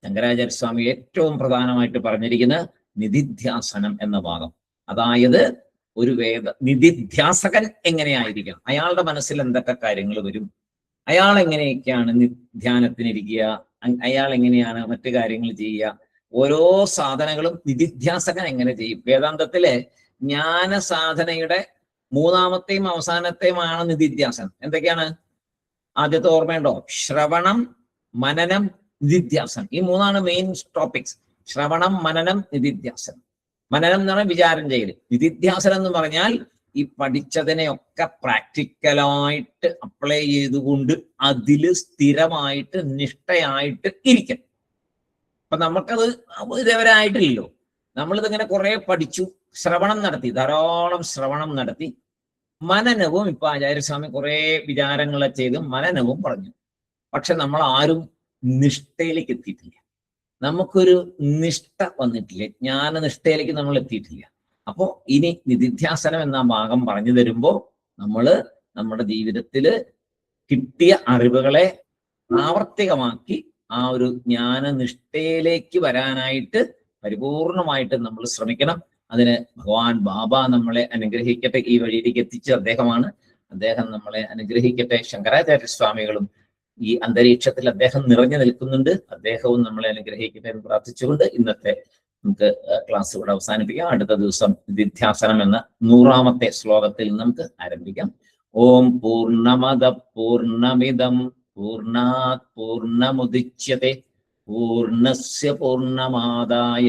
ശങ്കരാചാര്യസ്വാമി ഏറ്റവും പ്രധാനമായിട്ട് പറഞ്ഞിരിക്കുന്ന നിധിധ്യാസനം എന്ന ഭാഗം. അതായത് ഒരു നിധിധ്യാസകൻ എങ്ങനെയായിരിക്കണം, അയാളുടെ മനസ്സിൽ എന്തൊക്കെ കാര്യങ്ങൾ വരും, അയാൾ എങ്ങനെയൊക്കെയാണ് ധ്യാനത്തിനിരിക്കുക, അയാൾ എങ്ങനെയാണ് മറ്റു കാര്യങ്ങൾ ചെയ്യുക, ഓരോ സാധനങ്ങളും നിധിധ്യാസകൻ എങ്ങനെ ചെയ്യും. വേദാന്തത്തിലെ ജ്ഞാന സാധനയുടെ മൂന്നാമത്തെയും അവസാനത്തെയുമാണ് നിധിധ്യാസനം. എന്തൊക്കെയാണ്? ആദ്യത്തെ ഓർമ്മയുണ്ടോ? ശ്രവണം, മനനം, നിധിധ്യാസനം. ഈ മൂന്നാണ് മെയിൻ ടോപ്പിക്സ്. ശ്രവണം, മനനം, നിധിധ്യാസനം. മനനം എന്ന് പറഞ്ഞാൽ വിചാരം ചെയ്യൽ. നിധിധ്യാസനം എന്ന് പറഞ്ഞാൽ ഈ പഠിച്ചതിനെയൊക്കെ പ്രാക്ടിക്കലായിട്ട് അപ്ലൈ ചെയ്തുകൊണ്ട് അതില് സ്ഥിരമായിട്ട് നിഷ്ഠയായിട്ട് ഇരിക്കണം. അപ്പൊ നമുക്കത് ഇതേവരായിട്ടില്ലല്ലോ. നമ്മളിതിങ്ങനെ കുറെ പഠിച്ചു, ശ്രവണം നടത്തി, ധാരാളം ശ്രവണം നടത്തി. മനനവും ഇപ്പൊ ആചാര്യസ്വാമി കുറെ വിചാരങ്ങളെ ചെയ്ത് മനനവും പറഞ്ഞു. പക്ഷെ നമ്മൾ ആരും നിഷ്ഠയിലേക്ക് എത്തിയിട്ടില്ല. നമുക്കൊരു നിഷ്ഠ വന്നിട്ടില്ല, ജ്ഞാനനിഷ്ഠയിലേക്ക് നമ്മൾ എത്തിയിട്ടില്ല. അപ്പോ ഇനി നിധിധ്യാസനം എന്ന ഭാഗം പറഞ്ഞു തരുമ്പോ നമ്മള് നമ്മുടെ ജീവിതത്തില് കിട്ടിയ അറിവുകളെ പ്രാവർത്തികമാക്കി ആ ഒരു ജ്ഞാനനിഷ്ഠയിലേക്ക് വരാനായിട്ട് പരിപൂർണമായിട്ട് നമ്മൾ ശ്രമിക്കണം. അതിന് ഭഗവാൻ ബാബ നമ്മളെ അനുഗ്രഹിക്കട്ടെ. ഈ വഴിയിലേക്ക് എത്തിച്ച അദ്ദേഹമാണ്. അദ്ദേഹം നമ്മളെ അനുഗ്രഹിക്കട്ടെ. ശങ്കരാചാര്യസ്വാമികളും ഈ അന്തരീക്ഷത്തിൽ അദ്ദേഹം നിറഞ്ഞു നിൽക്കുന്നുണ്ട്. അദ്ദേഹവും നമ്മളെ അനുഗ്രഹിക്കട്ടെ എന്ന് പ്രാർത്ഥിച്ചുകൊണ്ട് ഇന്നത്തെ നമുക്ക് ക്ലാസ് ഇവിടെ അവസാനിപ്പിക്കാം. അടുത്ത ദിവസം നിധിധ്യാസനം എന്ന 100ാമത്തെ ശ്ലോകത്തിൽ നമുക്ക് ആരംഭിക്കാം. ഓം പൂർണ്ണമദ പൂർണ്ണമിദം പൂർണ്ണാത് പൂർണ്ണമുദച്യത്തെ പൂർണ്ണസ്യ പൂർണ്ണമാദായ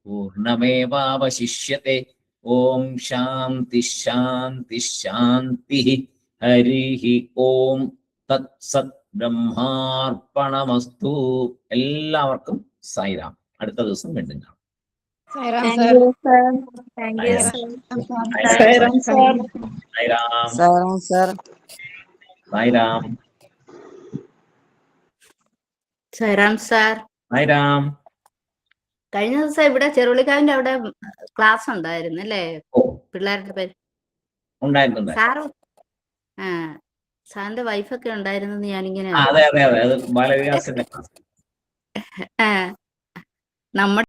പൂർണ്ണമേവാവശിഷ്യത്തെ. ഓം ശാന്തി ശാന്തി ശാന്തി. ഹരി ഓം തത്സത്. ബ്രഹ്മാർപ്പണമസ്തു. എല്ലാവർക്കും സായിരാം. അടുത്ത ദിവസം വീണ്ടും കാണാം. കഴിഞ്ഞ ദിവസം ഇവിടെ ചെറുവിളിക്കാവിന്റെ അവിടെ ക്ലാസ് ഉണ്ടായിരുന്നു അല്ലേ? പിള്ളേരുടെ പേര് സാറ് സാറിന്റെ വൈഫൊക്കെ ഉണ്ടായിരുന്നു. ഞാനിങ്ങനെ നമ്മുടെ